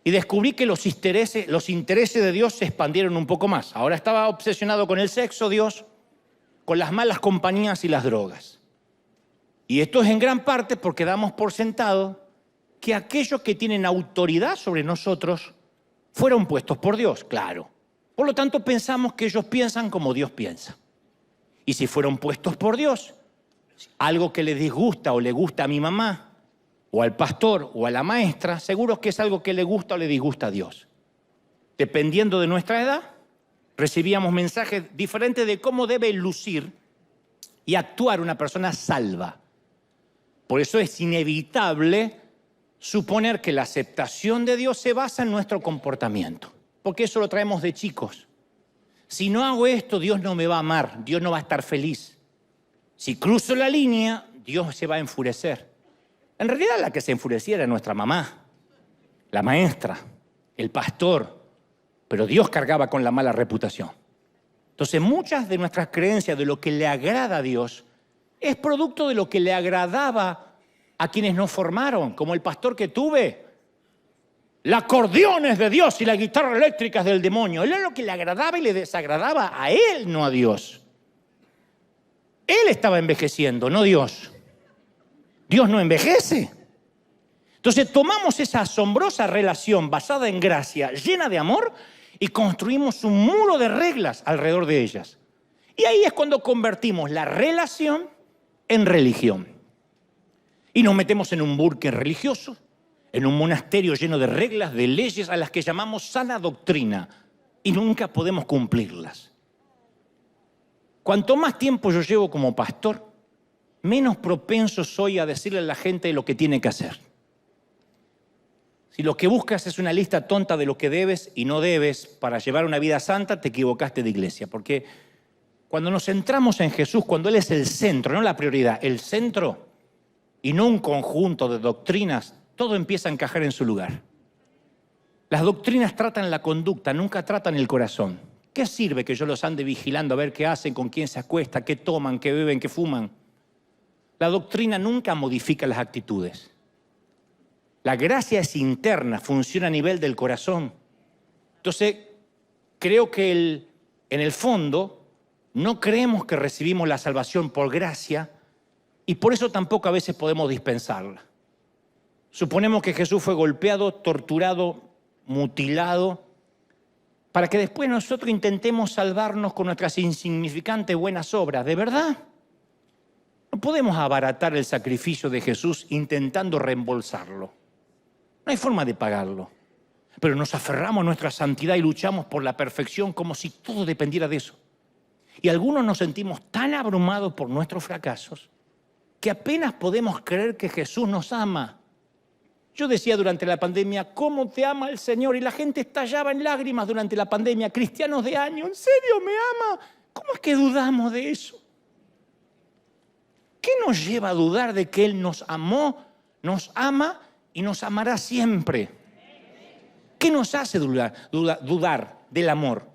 y descubrí que los intereses de Dios se expandieron un poco más. Ahora estaba obsesionado con el sexo, Dios, con las malas compañías y las drogas. Y esto es en gran parte porque damos por sentado que aquellos que tienen autoridad sobre nosotros fueron puestos por Dios, claro. Por lo tanto, pensamos que ellos piensan como Dios piensa. Y si fueron puestos por Dios, algo que les disgusta o le gusta a mi mamá, o al pastor, o a la maestra, seguro que es algo que le gusta o le disgusta a Dios. Dependiendo de nuestra edad, recibíamos mensajes diferentes de cómo debe lucir y actuar una persona salva. Por eso es inevitable suponer que la aceptación de Dios se basa en nuestro comportamiento, porque eso lo traemos de chicos. Si no hago esto, Dios no me va a amar, Dios no va a estar feliz. Si cruzo la línea, Dios se va a enfurecer. En realidad la que se enfurecía era nuestra mamá, la maestra, el pastor, pero Dios cargaba con la mala reputación. Entonces muchas de nuestras creencias de lo que le agrada a Dios es producto de lo que le agradaba a quienes nos formaron, como el pastor que tuve. El acordeón es de Dios y la guitarra eléctrica es del demonio. Él era lo que le agradaba y le desagradaba a él, no a Dios. Él estaba envejeciendo, no Dios. Dios no envejece. Entonces tomamos esa asombrosa relación basada en gracia, llena de amor, y construimos un muro de reglas alrededor de ellas. Y ahí es cuando convertimos la relación en religión. Y nos metemos en un búnker religioso, en un monasterio lleno de reglas, de leyes a las que llamamos sana doctrina, y nunca podemos cumplirlas. Cuanto más tiempo yo llevo como pastor, menos propenso soy a decirle a la gente lo que tiene que hacer. Si lo que buscas es una lista tonta de lo que debes y no debes para llevar una vida santa, te equivocaste de iglesia. Porque cuando nos centramos en Jesús, cuando Él es el centro, no la prioridad, el centro y no un conjunto de doctrinas, todo empieza a encajar en su lugar. Las doctrinas tratan la conducta, nunca tratan el corazón. ¿Qué sirve que yo los ande vigilando a ver qué hacen, con quién se acuesta, qué toman, qué beben, qué fuman? La doctrina nunca modifica las actitudes. La gracia es interna, funciona a nivel del corazón. Entonces, creo que en el fondo no creemos que recibimos la salvación por gracia y por eso tampoco a veces podemos dispensarla. Suponemos que Jesús fue golpeado, torturado, mutilado, para que después nosotros intentemos salvarnos con nuestras insignificantes buenas obras. ¿De verdad? No podemos abaratar el sacrificio de Jesús intentando reembolsarlo. No hay forma de pagarlo. Pero nos aferramos a nuestra santidad y luchamos por la perfección como si todo dependiera de eso. Y algunos nos sentimos tan abrumados por nuestros fracasos que apenas podemos creer que Jesús nos ama. Yo decía durante la pandemia, ¿cómo te ama el Señor? Y la gente estallaba en lágrimas durante la pandemia. Cristianos de años, ¿en serio me ama? ¿Cómo es que dudamos de eso? ¿Qué nos lleva a dudar de que Él nos amó, nos ama y nos amará siempre? ¿Qué nos hace dudar del amor?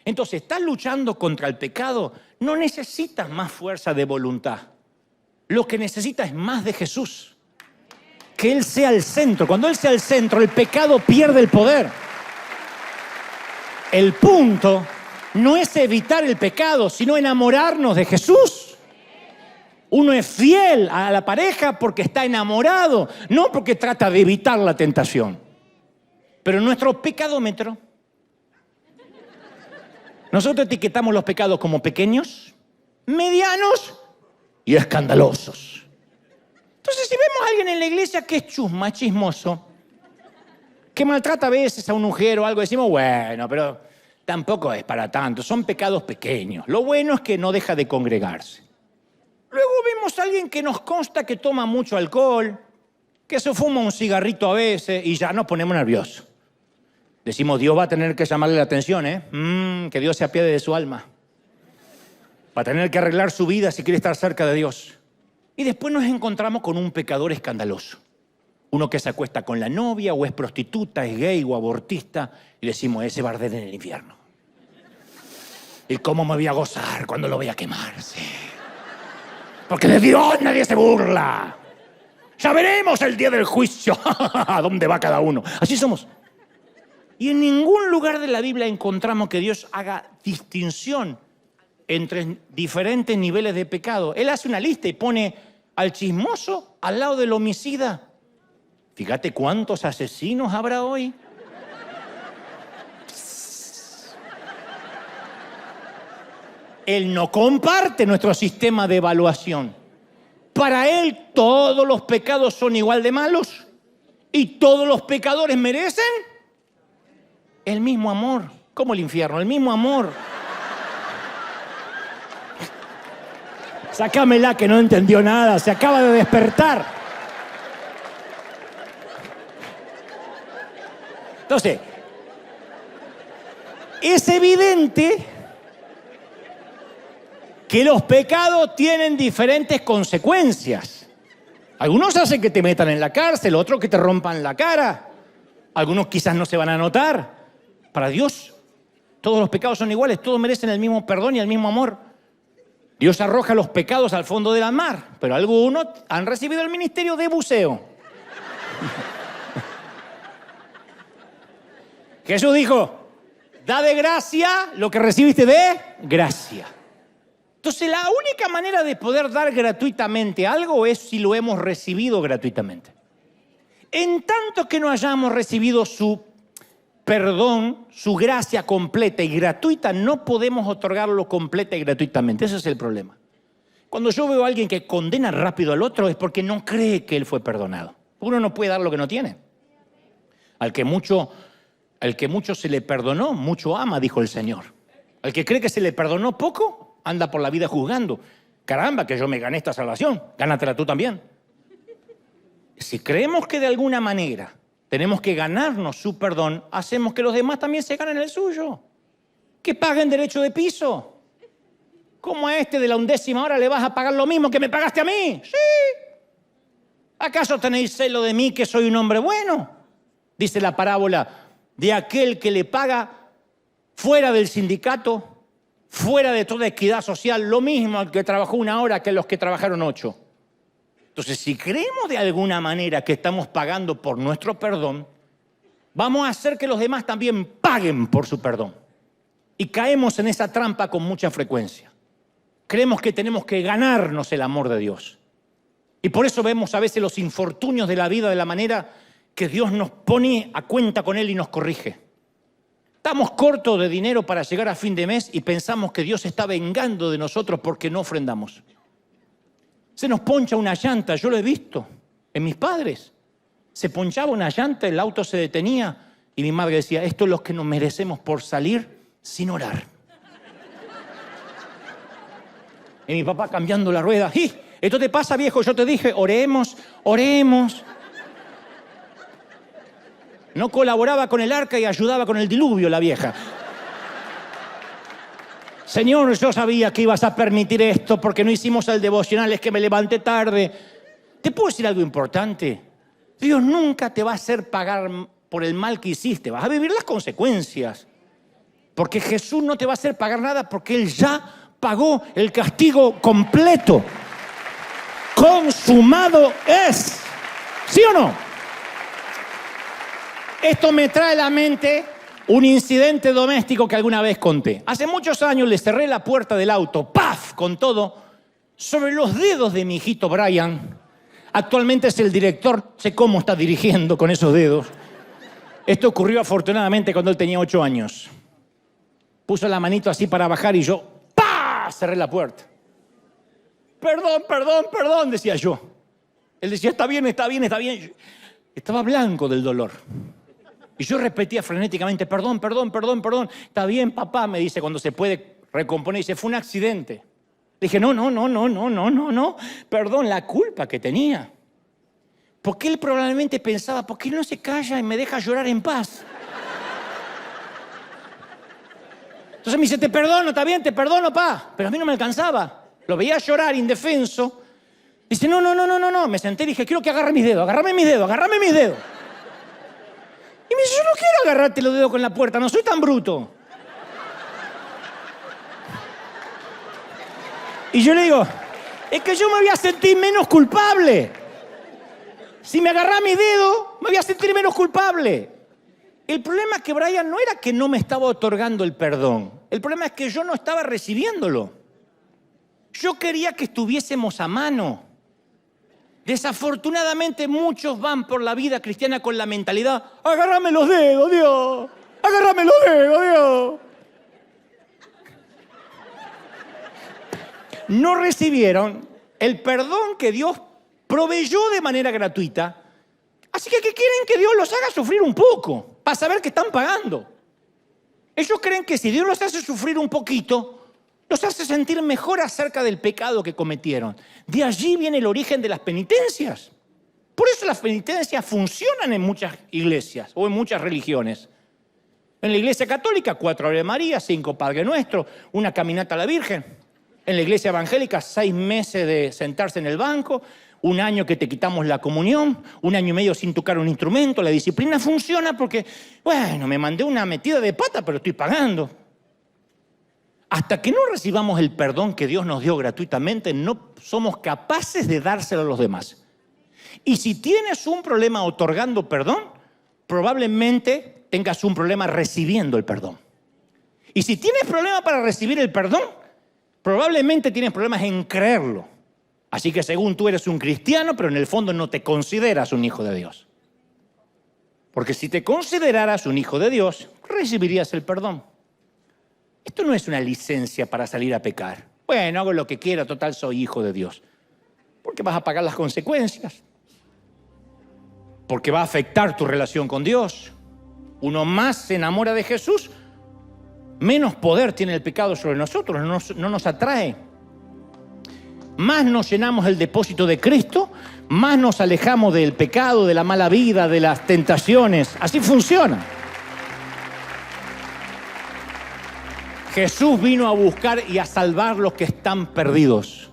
Entonces, ¿estás luchando contra el pecado? No necesitas más fuerza de voluntad. Lo que necesitas es más de Jesús. Que Él sea el centro. Cuando Él sea el centro, el pecado pierde el poder. El punto no es evitar el pecado, sino enamorarnos de Jesús. Uno es fiel a la pareja porque está enamorado, no porque trata de evitar la tentación. Pero nuestro pecadómetro, nosotros etiquetamos los pecados como pequeños, medianos y escandalosos. Entonces, si vemos a alguien en la iglesia que es chusma, chismoso, que maltrata a veces a una mujer o algo, decimos, bueno, pero tampoco es para tanto, son pecados pequeños. Lo bueno es que no deja de congregarse. Luego vemos a alguien que nos consta que toma mucho alcohol, que se fuma un cigarrito a veces y ya nos ponemos nerviosos. Decimos, Dios va a tener que llamarle la atención, que Dios se apiade de su alma. Va a tener que arreglar su vida si quiere estar cerca de Dios. Y después nos encontramos con un pecador escandaloso. Uno que se acuesta con la novia o es prostituta, es gay o abortista. Y decimos, ese va a arder en el infierno. ¿Y cómo me voy a gozar cuando lo voy a quemar? Sí. Porque de Dios nadie se burla. Ya veremos el día del juicio. ¿A dónde va cada uno? Así somos. Y en ningún lugar de la Biblia encontramos que Dios haga distinción entre diferentes niveles de pecado. Él hace una lista y pone al chismoso al lado del homicida. Fíjate cuántos asesinos habrá hoy. Él no comparte nuestro sistema de evaluación. Para él todos los pecados son igual de malos y todos los pecadores merecen el mismo amor. Como el infierno, el mismo amor. Sácamela que no entendió nada, se acaba de despertar. Entonces, es evidente que los pecados tienen diferentes consecuencias. Algunos hacen que te metan en la cárcel, otros que te rompan la cara. Algunos quizás no se van a notar. Para Dios, todos los pecados son iguales, todos merecen el mismo perdón y el mismo amor. Dios arroja los pecados al fondo de la mar, pero algunos han recibido el ministerio de buceo. Jesús dijo, da de gracia lo que recibiste de gracia. Entonces, la única manera de poder dar gratuitamente algo es si lo hemos recibido gratuitamente. En tanto que no hayamos recibido su perdón, su gracia completa y gratuita, no podemos otorgarlo completa y gratuitamente. Ese es el problema. Cuando yo veo a alguien que condena rápido al otro es porque no cree que él fue perdonado. Uno no puede dar lo que no tiene. Al que mucho se le perdonó, mucho ama, dijo el Señor. Al que cree que se le perdonó poco, anda por la vida juzgando. Caramba, que yo me gané esta salvación. Gánatela tú también. Si creemos que de alguna manera tenemos que ganarnos su perdón, hacemos que los demás también se ganen el suyo. Que paguen derecho de piso. ¿Cómo a este de la 11ª hora le vas a pagar lo mismo que me pagaste a mí? Sí. ¿Acaso tenéis celo de mí que soy un hombre bueno? Dice la parábola de aquel que le paga fuera del sindicato, fuera de toda equidad social, lo mismo al que trabajó 1 hora que los que trabajaron 8. Entonces, si creemos de alguna manera que estamos pagando por nuestro perdón, vamos a hacer que los demás también paguen por su perdón. Y caemos en esa trampa con mucha frecuencia. Creemos que tenemos que ganarnos el amor de Dios. Y por eso vemos a veces los infortunios de la vida de la manera que Dios nos pone a cuenta con Él y nos corrige. Estamos cortos de dinero para llegar a fin de mes y pensamos que Dios se está vengando de nosotros porque no ofrendamos. Se nos poncha una llanta, yo lo he visto en mis padres. Se ponchaba una llanta, el auto se detenía y mi madre decía, esto es lo que nos merecemos por salir sin orar. Y mi papá cambiando la rueda, ¡y! Esto te pasa, viejo, yo te dije, oremos, oremos. No colaboraba con el arca y ayudaba con el diluvio la vieja. Señor, yo sabía que ibas a permitir esto porque no hicimos el devocional, es que me levanté tarde. ¿Te puedo decir algo importante? Dios nunca te va a hacer pagar por el mal que hiciste, vas a vivir las consecuencias. Porque Jesús no te va a hacer pagar nada porque Él ya pagó el castigo completo. Consumado es. ¿Sí o no? Esto me trae a la mente un incidente doméstico que alguna vez conté. Hace muchos años le cerré la puerta del auto, ¡paf!, con todo, sobre los dedos de mi hijito Brian. Actualmente es el director, no sé cómo está dirigiendo con esos dedos. Esto ocurrió afortunadamente cuando él tenía 8 años. Puso la manito así para bajar y yo, ¡pah!, cerré la puerta. Perdón, perdón, perdón, decía yo. Él decía, está bien, está bien, está bien. Estaba blanco del dolor. Y yo repetía frenéticamente, perdón, perdón, perdón, perdón. Está bien, papá, me dice cuando se puede recomponer. Dice, fue un accidente. Le dije, no. Perdón, la culpa que tenía. Porque él probablemente pensaba, ¿por qué no se calla y me deja llorar en paz? Entonces me dice, te perdono, está bien, te perdono, pa. Pero a mí no me alcanzaba. Lo veía llorar indefenso. Dice, no. Me senté y dije, quiero que agarre mis dedos, agárrame mis dedos, agárrame mis dedos. Y me dice, yo no quiero agarrarte los dedos con la puerta, no soy tan bruto. Y yo le digo, Es que yo me voy a sentir menos culpable. Si me agarrás mi dedo, me voy a sentir menos culpable. El problema es que Brian no era que no me estaba otorgando el perdón. El problema es que yo no estaba recibiéndolo. Yo quería que estuviésemos a mano. Desafortunadamente muchos van por la vida cristiana con la mentalidad: agárrame los dedos, Dios. Agárrame los dedos, Dios. No recibieron el perdón que Dios proveyó de manera gratuita. Así que quieren que Dios los haga sufrir un poco para saber que están pagando. Ellos creen que si Dios los hace sufrir un poquito, los hace sentir mejor acerca del pecado que cometieron. De allí viene el origen de las penitencias. Por eso las penitencias funcionan en muchas iglesias o en muchas religiones. En la iglesia católica, 4 Ave María, 5 Padre Nuestro, una caminata a la Virgen. En la iglesia evangélica, 6 meses de sentarse en el banco, 1 año que te quitamos la comunión, 1 año y medio sin tocar un instrumento. La disciplina funciona porque, bueno, me mandé una metida de pata, pero estoy pagando. Hasta que no recibamos el perdón que Dios nos dio gratuitamente, no somos capaces de dárselo a los demás. Y si tienes un problema otorgando perdón, probablemente tengas un problema recibiendo el perdón. Y si tienes problema para recibir el perdón, probablemente tienes problemas en creerlo. Así que según tú eres un cristiano, pero en el fondo no te consideras un hijo de Dios. Porque si te consideraras un hijo de Dios, recibirías el perdón. Esto no es una licencia para salir a pecar. Bueno, hago lo que quiera, total soy hijo de Dios. Porque vas a pagar las consecuencias. Porque va a afectar tu relación con Dios. Uno más se enamora de Jesús, menos poder tiene el pecado sobre nosotros, no nos atrae. Más nos llenamos el depósito de Cristo, más nos alejamos del pecado, de la mala vida, de las tentaciones. Así funciona. Jesús vino a buscar y a salvar los que están perdidos.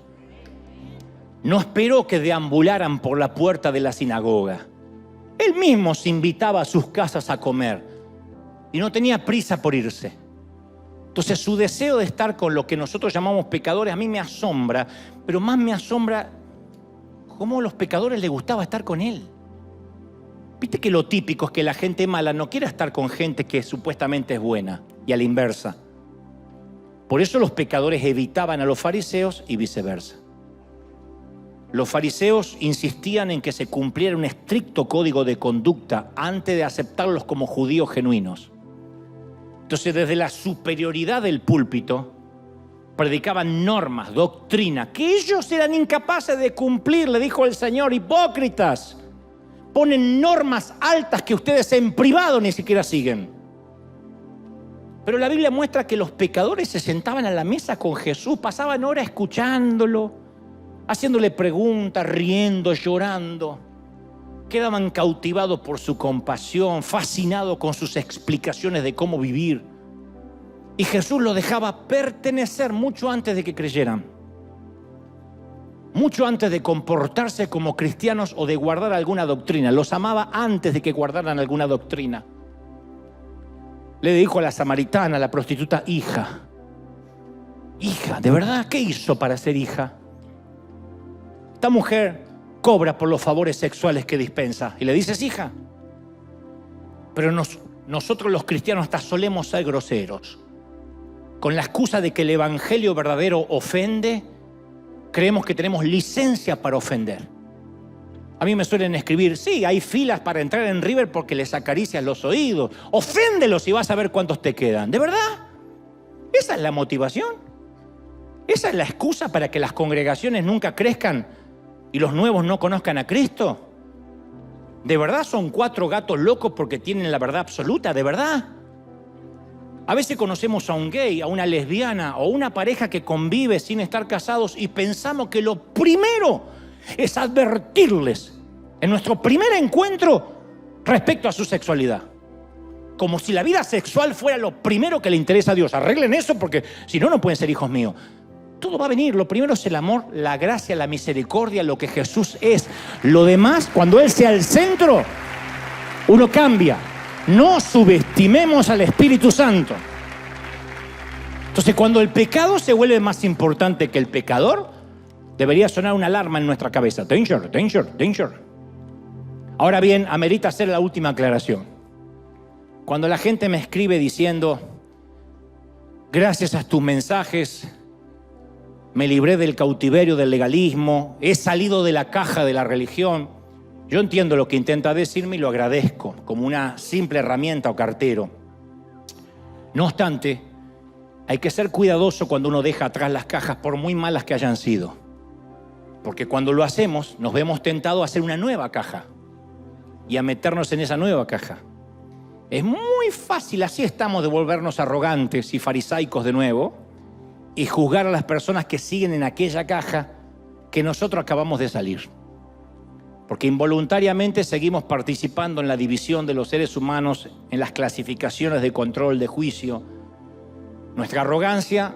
No esperó que deambularan por la puerta de la sinagoga. Él mismo se invitaba a sus casas a comer y no tenía prisa por irse. Entonces su deseo de estar con lo que nosotros llamamos pecadores a mí me asombra, pero más me asombra cómo a los pecadores les gustaba estar con él. Viste que lo típico es que la gente mala no quiere estar con gente que supuestamente es buena y a la inversa. Por eso los pecadores evitaban a los fariseos y viceversa. Los fariseos insistían en que se cumpliera un estricto código de conducta antes de aceptarlos como judíos genuinos. Entonces, desde la superioridad del púlpito, predicaban normas, doctrina, que ellos eran incapaces de cumplir. Le dijo el Señor: hipócritas, ponen normas altas que ustedes en privado ni siquiera siguen. Pero la Biblia muestra que los pecadores se sentaban a la mesa con Jesús, pasaban horas escuchándolo, haciéndole preguntas, riendo, llorando. Quedaban cautivados por su compasión, fascinados con sus explicaciones de cómo vivir. Y Jesús los dejaba pertenecer mucho antes de que creyeran. Mucho antes de comportarse como cristianos o de guardar alguna doctrina. Los amaba antes de que guardaran alguna doctrina. Le dijo a la samaritana, a la prostituta: hija, ¿de verdad qué hizo para ser hija? Esta mujer cobra por los favores sexuales que dispensa. Y le dices: hija. Pero nosotros los cristianos hasta solemos ser groseros. Con la excusa de que el evangelio verdadero ofende, creemos que tenemos licencia para ofender. A mí me suelen escribir: sí, hay filas para entrar en River porque les acaricias los oídos. Oféndelos y vas a ver cuántos te quedan. ¿De verdad? ¿Esa es la motivación? ¿Esa es la excusa para que las congregaciones nunca crezcan y los nuevos no conozcan a Cristo? ¿De verdad son 4 gatos locos porque tienen la verdad absoluta? ¿De verdad? A veces conocemos a un gay, a una lesbiana o una pareja que convive sin estar casados y pensamos que lo primero es advertirles en nuestro primer encuentro respecto a su sexualidad. Como si la vida sexual fuera lo primero que le interesa a Dios. Arreglen eso porque si no, no pueden ser hijos míos. Todo va a venir. Lo primero es el amor, la gracia, la misericordia, lo que Jesús es. Lo demás, cuando Él sea el centro, uno cambia. No subestimemos al Espíritu Santo. Entonces, cuando el pecado se vuelve más importante que el pecador, Debería sonar una alarma en nuestra cabeza. Danger, danger, danger. Ahora bien, amerita hacer la última aclaración. Cuando la gente me escribe diciendo, gracias a tus mensajes, me libré del cautiverio del legalismo, he salido de la caja de la religión. Yo entiendo lo que intenta decirme y lo agradezco como una simple herramienta o cartero. No obstante, hay que ser cuidadoso cuando uno deja atrás las cajas, por muy malas que hayan sido. Porque cuando lo hacemos, nos vemos tentados a hacer una nueva caja y a meternos en esa nueva caja. Es muy fácil, así estamos, de volvernos arrogantes y farisaicos de nuevo y juzgar a las personas que siguen en aquella caja que nosotros acabamos de salir. Porque involuntariamente seguimos participando en la división de los seres humanos, en las clasificaciones de control, de juicio. Nuestra arrogancia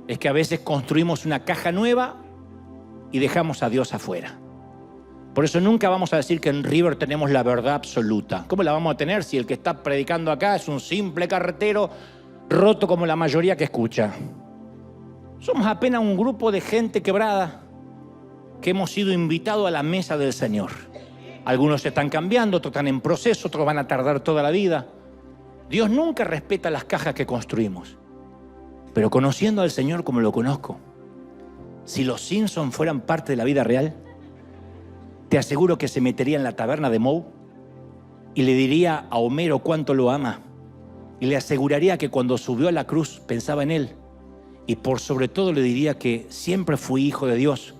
es que a veces construimos una caja nueva y dejamos a Dios afuera. Por eso nunca vamos a decir que en River tenemos la verdad absoluta. ¿Cómo la vamos a tener si el que está predicando acá es un simple carretero roto como la mayoría que escucha? Somos apenas un grupo de gente quebrada que hemos sido invitados a la mesa del Señor. Algunos se están cambiando, otros están en proceso, otros van a tardar toda la vida. Dios nunca respeta las cajas que construimos. Pero conociendo al Señor como lo conozco, si los Simpsons fueran parte de la vida real, te aseguro que se metería en la taberna de Moe y le diría a Homero cuánto lo ama. Y le aseguraría que cuando subió a la cruz pensaba en él. Y por sobre todo le diría que siempre fui hijo de Dios.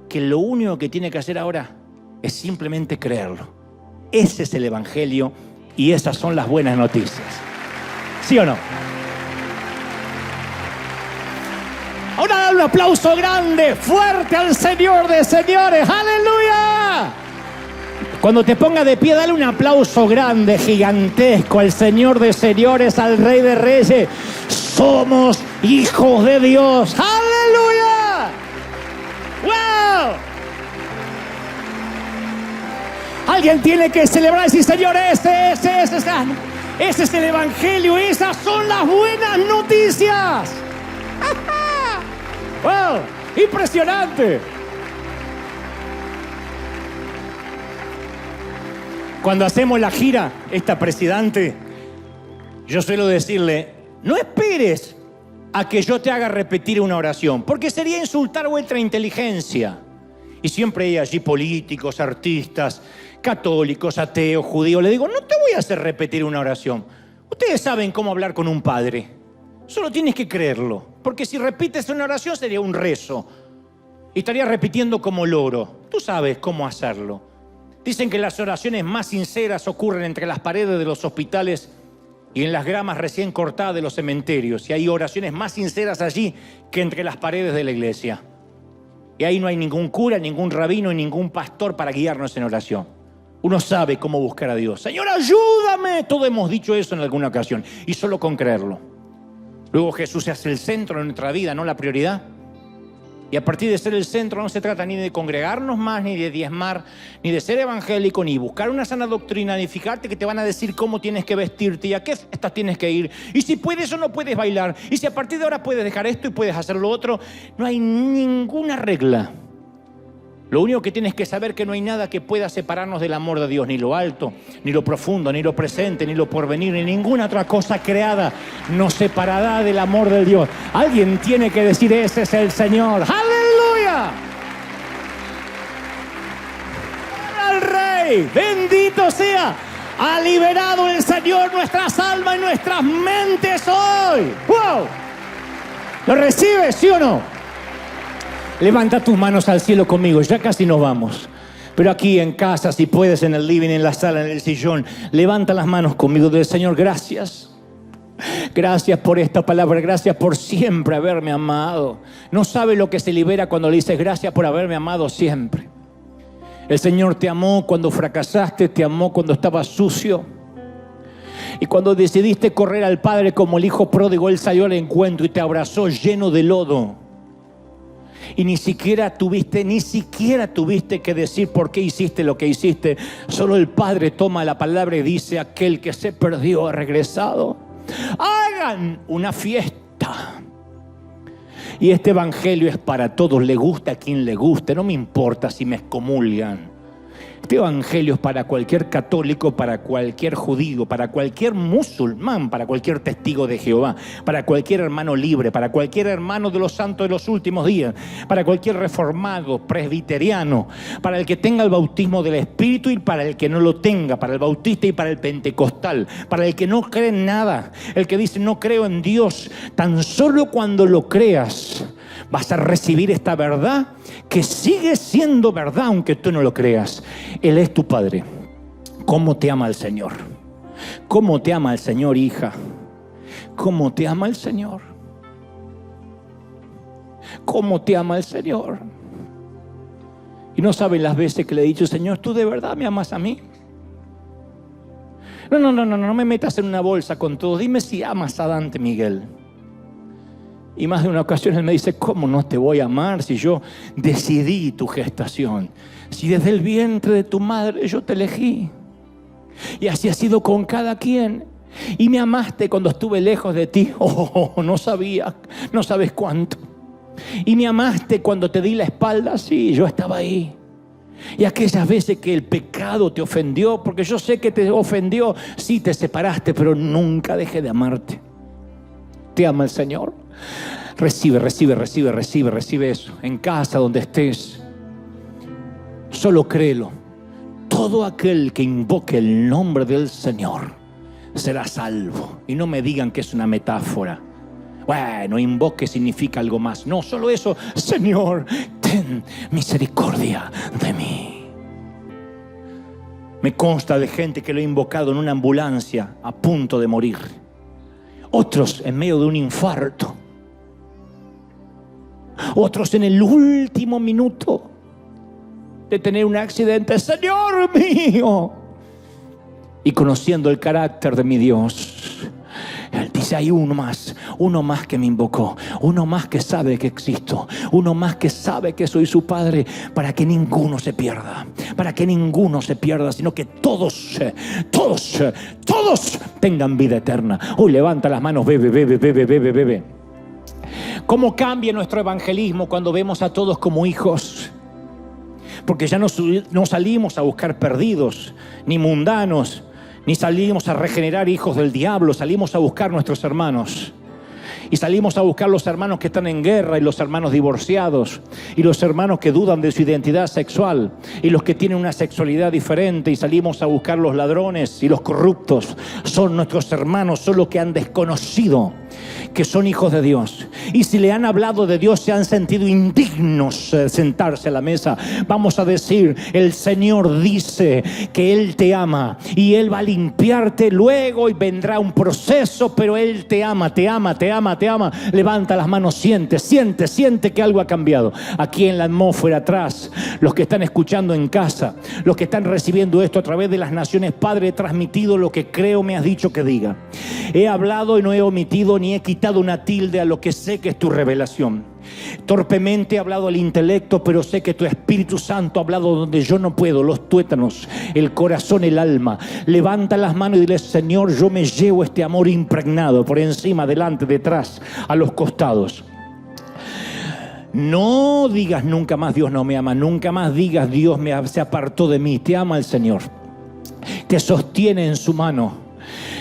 Que lo único que tiene que hacer ahora es simplemente creerlo. Ese es el Evangelio y esas son las buenas noticias. ¿Sí o no? Ahora dale un aplauso grande, fuerte al Señor de señores. ¡Aleluya! Cuando te ponga de pie, dale un aplauso grande, gigantesco al Señor de señores, al Rey de reyes. Somos hijos de Dios. ¡Aleluya! ¡Wow! Alguien tiene que celebrar y decir, Señor, ese es el Evangelio, esas son las buenas noticias. ¡Wow! ¡Impresionante! Cuando hacemos la gira, esta presidente, yo suelo decirle, no esperes a que yo te haga repetir una oración, porque sería insultar vuestra inteligencia. Y siempre hay allí políticos, artistas, católicos, ateos, judíos. Le digo, no te voy a hacer repetir una oración. Ustedes saben cómo hablar con un padre. Solo tienes que creerlo. Porque si repites una oración sería un rezo. Y estarías repitiendo como loro. Tú sabes cómo hacerlo. Dicen que las oraciones más sinceras ocurren entre las paredes de los hospitales y en las gramas recién cortadas de los cementerios. Y hay oraciones más sinceras allí que entre las paredes de la iglesia. Y ahí no hay ningún cura, ningún rabino y ningún pastor para guiarnos en oración. Uno sabe cómo buscar a Dios. Señor, ayúdame. Todos hemos dicho eso en alguna ocasión. Y solo con creerlo. Luego Jesús se hace el centro de nuestra vida, no la prioridad. Y a partir de ser el centro no se trata ni de congregarnos más, ni de diezmar, ni de ser evangélico, ni buscar una sana doctrina, ni fijarte que te van a decir cómo tienes que vestirte y a qué fiestas tienes que ir. Y si puedes o no puedes bailar. Y si a partir de ahora puedes dejar esto y puedes hacer lo otro. No hay ninguna regla. Lo único que tienes que saber es que no hay nada que pueda separarnos del amor de Dios. Ni lo alto, ni lo profundo, ni lo presente, ni lo porvenir, ni ninguna otra cosa creada nos separará del amor de Dios. Alguien tiene que decir, ese es el Señor. ¡Aleluya! ¡Al Rey! ¡Bendito sea! Ha liberado el Señor nuestras almas y nuestras mentes hoy. ¡Wow! ¿Lo recibes, sí o no? Levanta tus manos al cielo conmigo, ya casi nos vamos. Pero aquí en casa, si puedes, en el living, en la sala, en el sillón, levanta las manos conmigo del Señor. Gracias. Gracias por esta palabra, gracias por siempre haberme amado. No sabe lo que se libera cuando le dices gracias por haberme amado siempre. El Señor te amó cuando fracasaste, te amó cuando estabas sucio. Y cuando decidiste correr al Padre como el hijo pródigo, Él salió al encuentro y te abrazó lleno de lodo. Y ni siquiera tuviste que decir por qué hiciste lo que hiciste. Solo el Padre toma la palabra y dice, aquel que se perdió ha regresado. Hagan una fiesta. Y este evangelio es para todos, le gusta a quien le guste, no me importa si me excomulgan. Este evangelio es para cualquier católico, para cualquier judío, para cualquier musulmán, para cualquier testigo de Jehová, para cualquier hermano libre, para cualquier hermano de los santos de los últimos días, para cualquier reformado, presbiteriano, para el que tenga el bautismo del Espíritu y para el que no lo tenga, para el bautista y para el pentecostal, para el que no cree en nada, el que dice no creo en Dios. Tan solo cuando lo creas vas a recibir esta verdad que sigue siendo verdad aunque tú no lo creas. Él es tu Padre. ¿Cómo te ama el Señor? ¿Cómo te ama el Señor, hija? ¿Cómo te ama el Señor? ¿Cómo te ama el Señor? Y no saben las veces que le he dicho, Señor, ¿tú de verdad me amas a mí? No me metas en una bolsa con todo. Dime si amas a Dante Miguel. Y más de una ocasión él me dice, ¿cómo no te voy a amar si yo decidí tu gestación? Si desde el vientre de tu madre yo te elegí. Y así ha sido con cada quien. Y me amaste cuando estuve lejos de ti. No sabía, no sabes cuánto. Y me amaste cuando te di la espalda. Sí, yo estaba ahí. Y aquellas veces que el pecado te ofendió, porque yo sé que te ofendió. Sí, te separaste, pero nunca dejé de amarte. ¿Te ama el Señor? Recibe eso. En casa, donde estés. Solo créelo. Todo aquel que invoque el nombre del Señor será salvo. Y no me digan que es una metáfora. Bueno, invoque significa algo más. No, solo eso. Señor, ten misericordia de mí. Me consta de gente que lo ha invocado en una ambulancia a punto de morir. Otros en medio de un infarto. Otros en el último minuto de tener un accidente. Señor mío. Y conociendo el carácter de mi Dios, Él dice, hay uno más que me invocó, uno más que sabe que existo, uno más que sabe que soy su Padre, para que ninguno se pierda, sino que todos tengan vida eterna. Hoy levanta las manos, bebe. ¿Cómo cambia nuestro evangelismo cuando vemos a todos como hijos? Porque ya no salimos a buscar perdidos, ni mundanos, ni salimos a regenerar hijos del diablo. Salimos a buscar nuestros hermanos. Y salimos a buscar los hermanos que están en guerra, y los hermanos divorciados, y los hermanos que dudan de su identidad sexual, y los que tienen una sexualidad diferente. Y salimos a buscar los ladrones y los corruptos. Son nuestros hermanos, solo que han desconocido que son hijos de Dios. Y si le han hablado de Dios, se han sentido indignos de sentarse a la mesa. Vamos a decir, el Señor dice que Él te ama y Él va a limpiarte luego, y vendrá un proceso, pero Él te ama. Levanta las manos, siente que algo ha cambiado. Aquí en la atmósfera atrás, los que están escuchando en casa, los que están recibiendo esto a través de las naciones, Padre, he transmitido lo que creo me has dicho que diga. He hablado y no he omitido ni he quitado una tilde a lo que sé que es tu revelación. Torpemente he hablado al intelecto, pero sé que tu Espíritu Santo ha hablado donde yo no puedo, los tuétanos, el corazón, el alma. Levanta las manos y dile, Señor, yo me llevo este amor impregnado por encima, delante, detrás, a los costados. No digas nunca más Dios no me ama, nunca más digas Dios se apartó de mí. Te ama el Señor, te sostiene en su mano.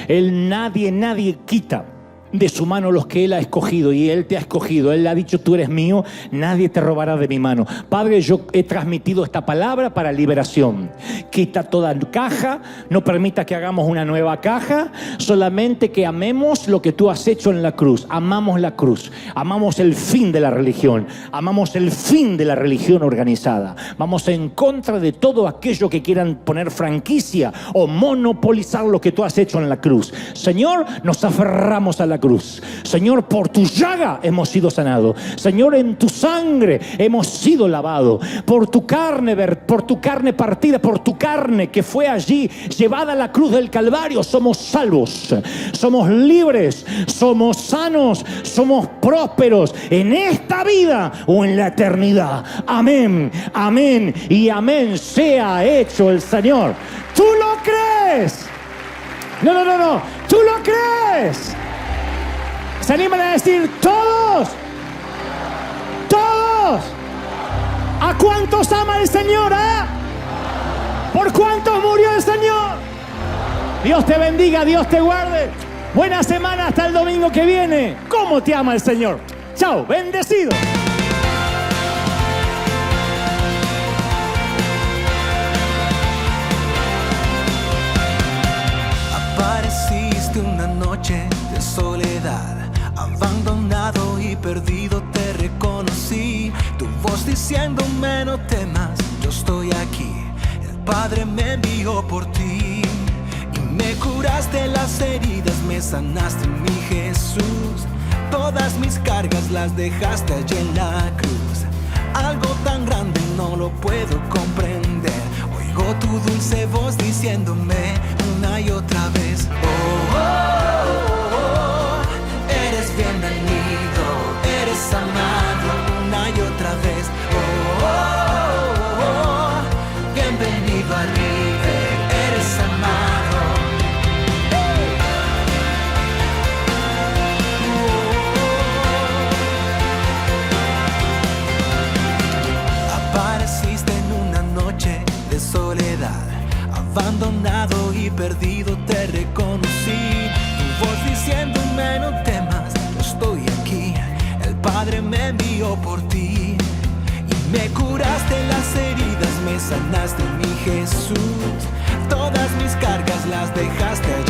Nadie quita de su mano los que Él ha escogido, y Él te ha escogido. Él ha dicho, tú eres mío, nadie te robará de mi mano. Padre, yo he transmitido esta palabra para liberación. Quita toda caja, no permita que hagamos una nueva caja, solamente que amemos lo que tú has hecho en la cruz. Amamos la cruz, amamos el fin de la religión, amamos el fin de la religión organizada. Vamos en contra de todo aquello que quieran poner franquicia o monopolizar lo que tú has hecho en la cruz. Señor, nos aferramos a la cruz. Señor, por tu llaga hemos sido sanados. Señor, en tu sangre hemos sido lavados. Por tu carne partida, por tu carne que fue allí llevada a la cruz del Calvario, somos salvos, somos libres, somos sanos, somos prósperos en esta vida o en la eternidad. Amén, amén y amén sea hecho el Señor. ¿Tú lo crees? No. ¿Tú lo crees? ¿Se animan a decir todos? todos. ¿A cuántos ama el Señor, ¿Por cuántos murió el Señor? Dios te bendiga, Dios te guarde. Buena semana hasta el domingo que viene. ¿Cómo te ama el Señor? Chao, bendecido. Apareciste una noche de soledad, abandonado y perdido te reconocí. Tu voz diciéndome no temas, yo estoy aquí. El Padre me envió por ti y me curaste las heridas, me sanaste, mi Jesús. Todas mis cargas las dejaste allí en la cruz. Algo tan grande no lo puedo comprender. Oigo tu dulce voz diciéndome una y otra vez: oh, oh, oh, oh, eres bienvenido, eres amado una y otra vez. Oh, oh, oh, oh, bienvenido al líder, eres amado. Apareciste en una noche de soledad, abandonado y perdido te reconocí. Tu voz diciéndome no temas, yo estoy aquí. El Padre me envió por ti y me curaste las heridas, me sanaste, mi Jesús. Todas mis cargas las dejaste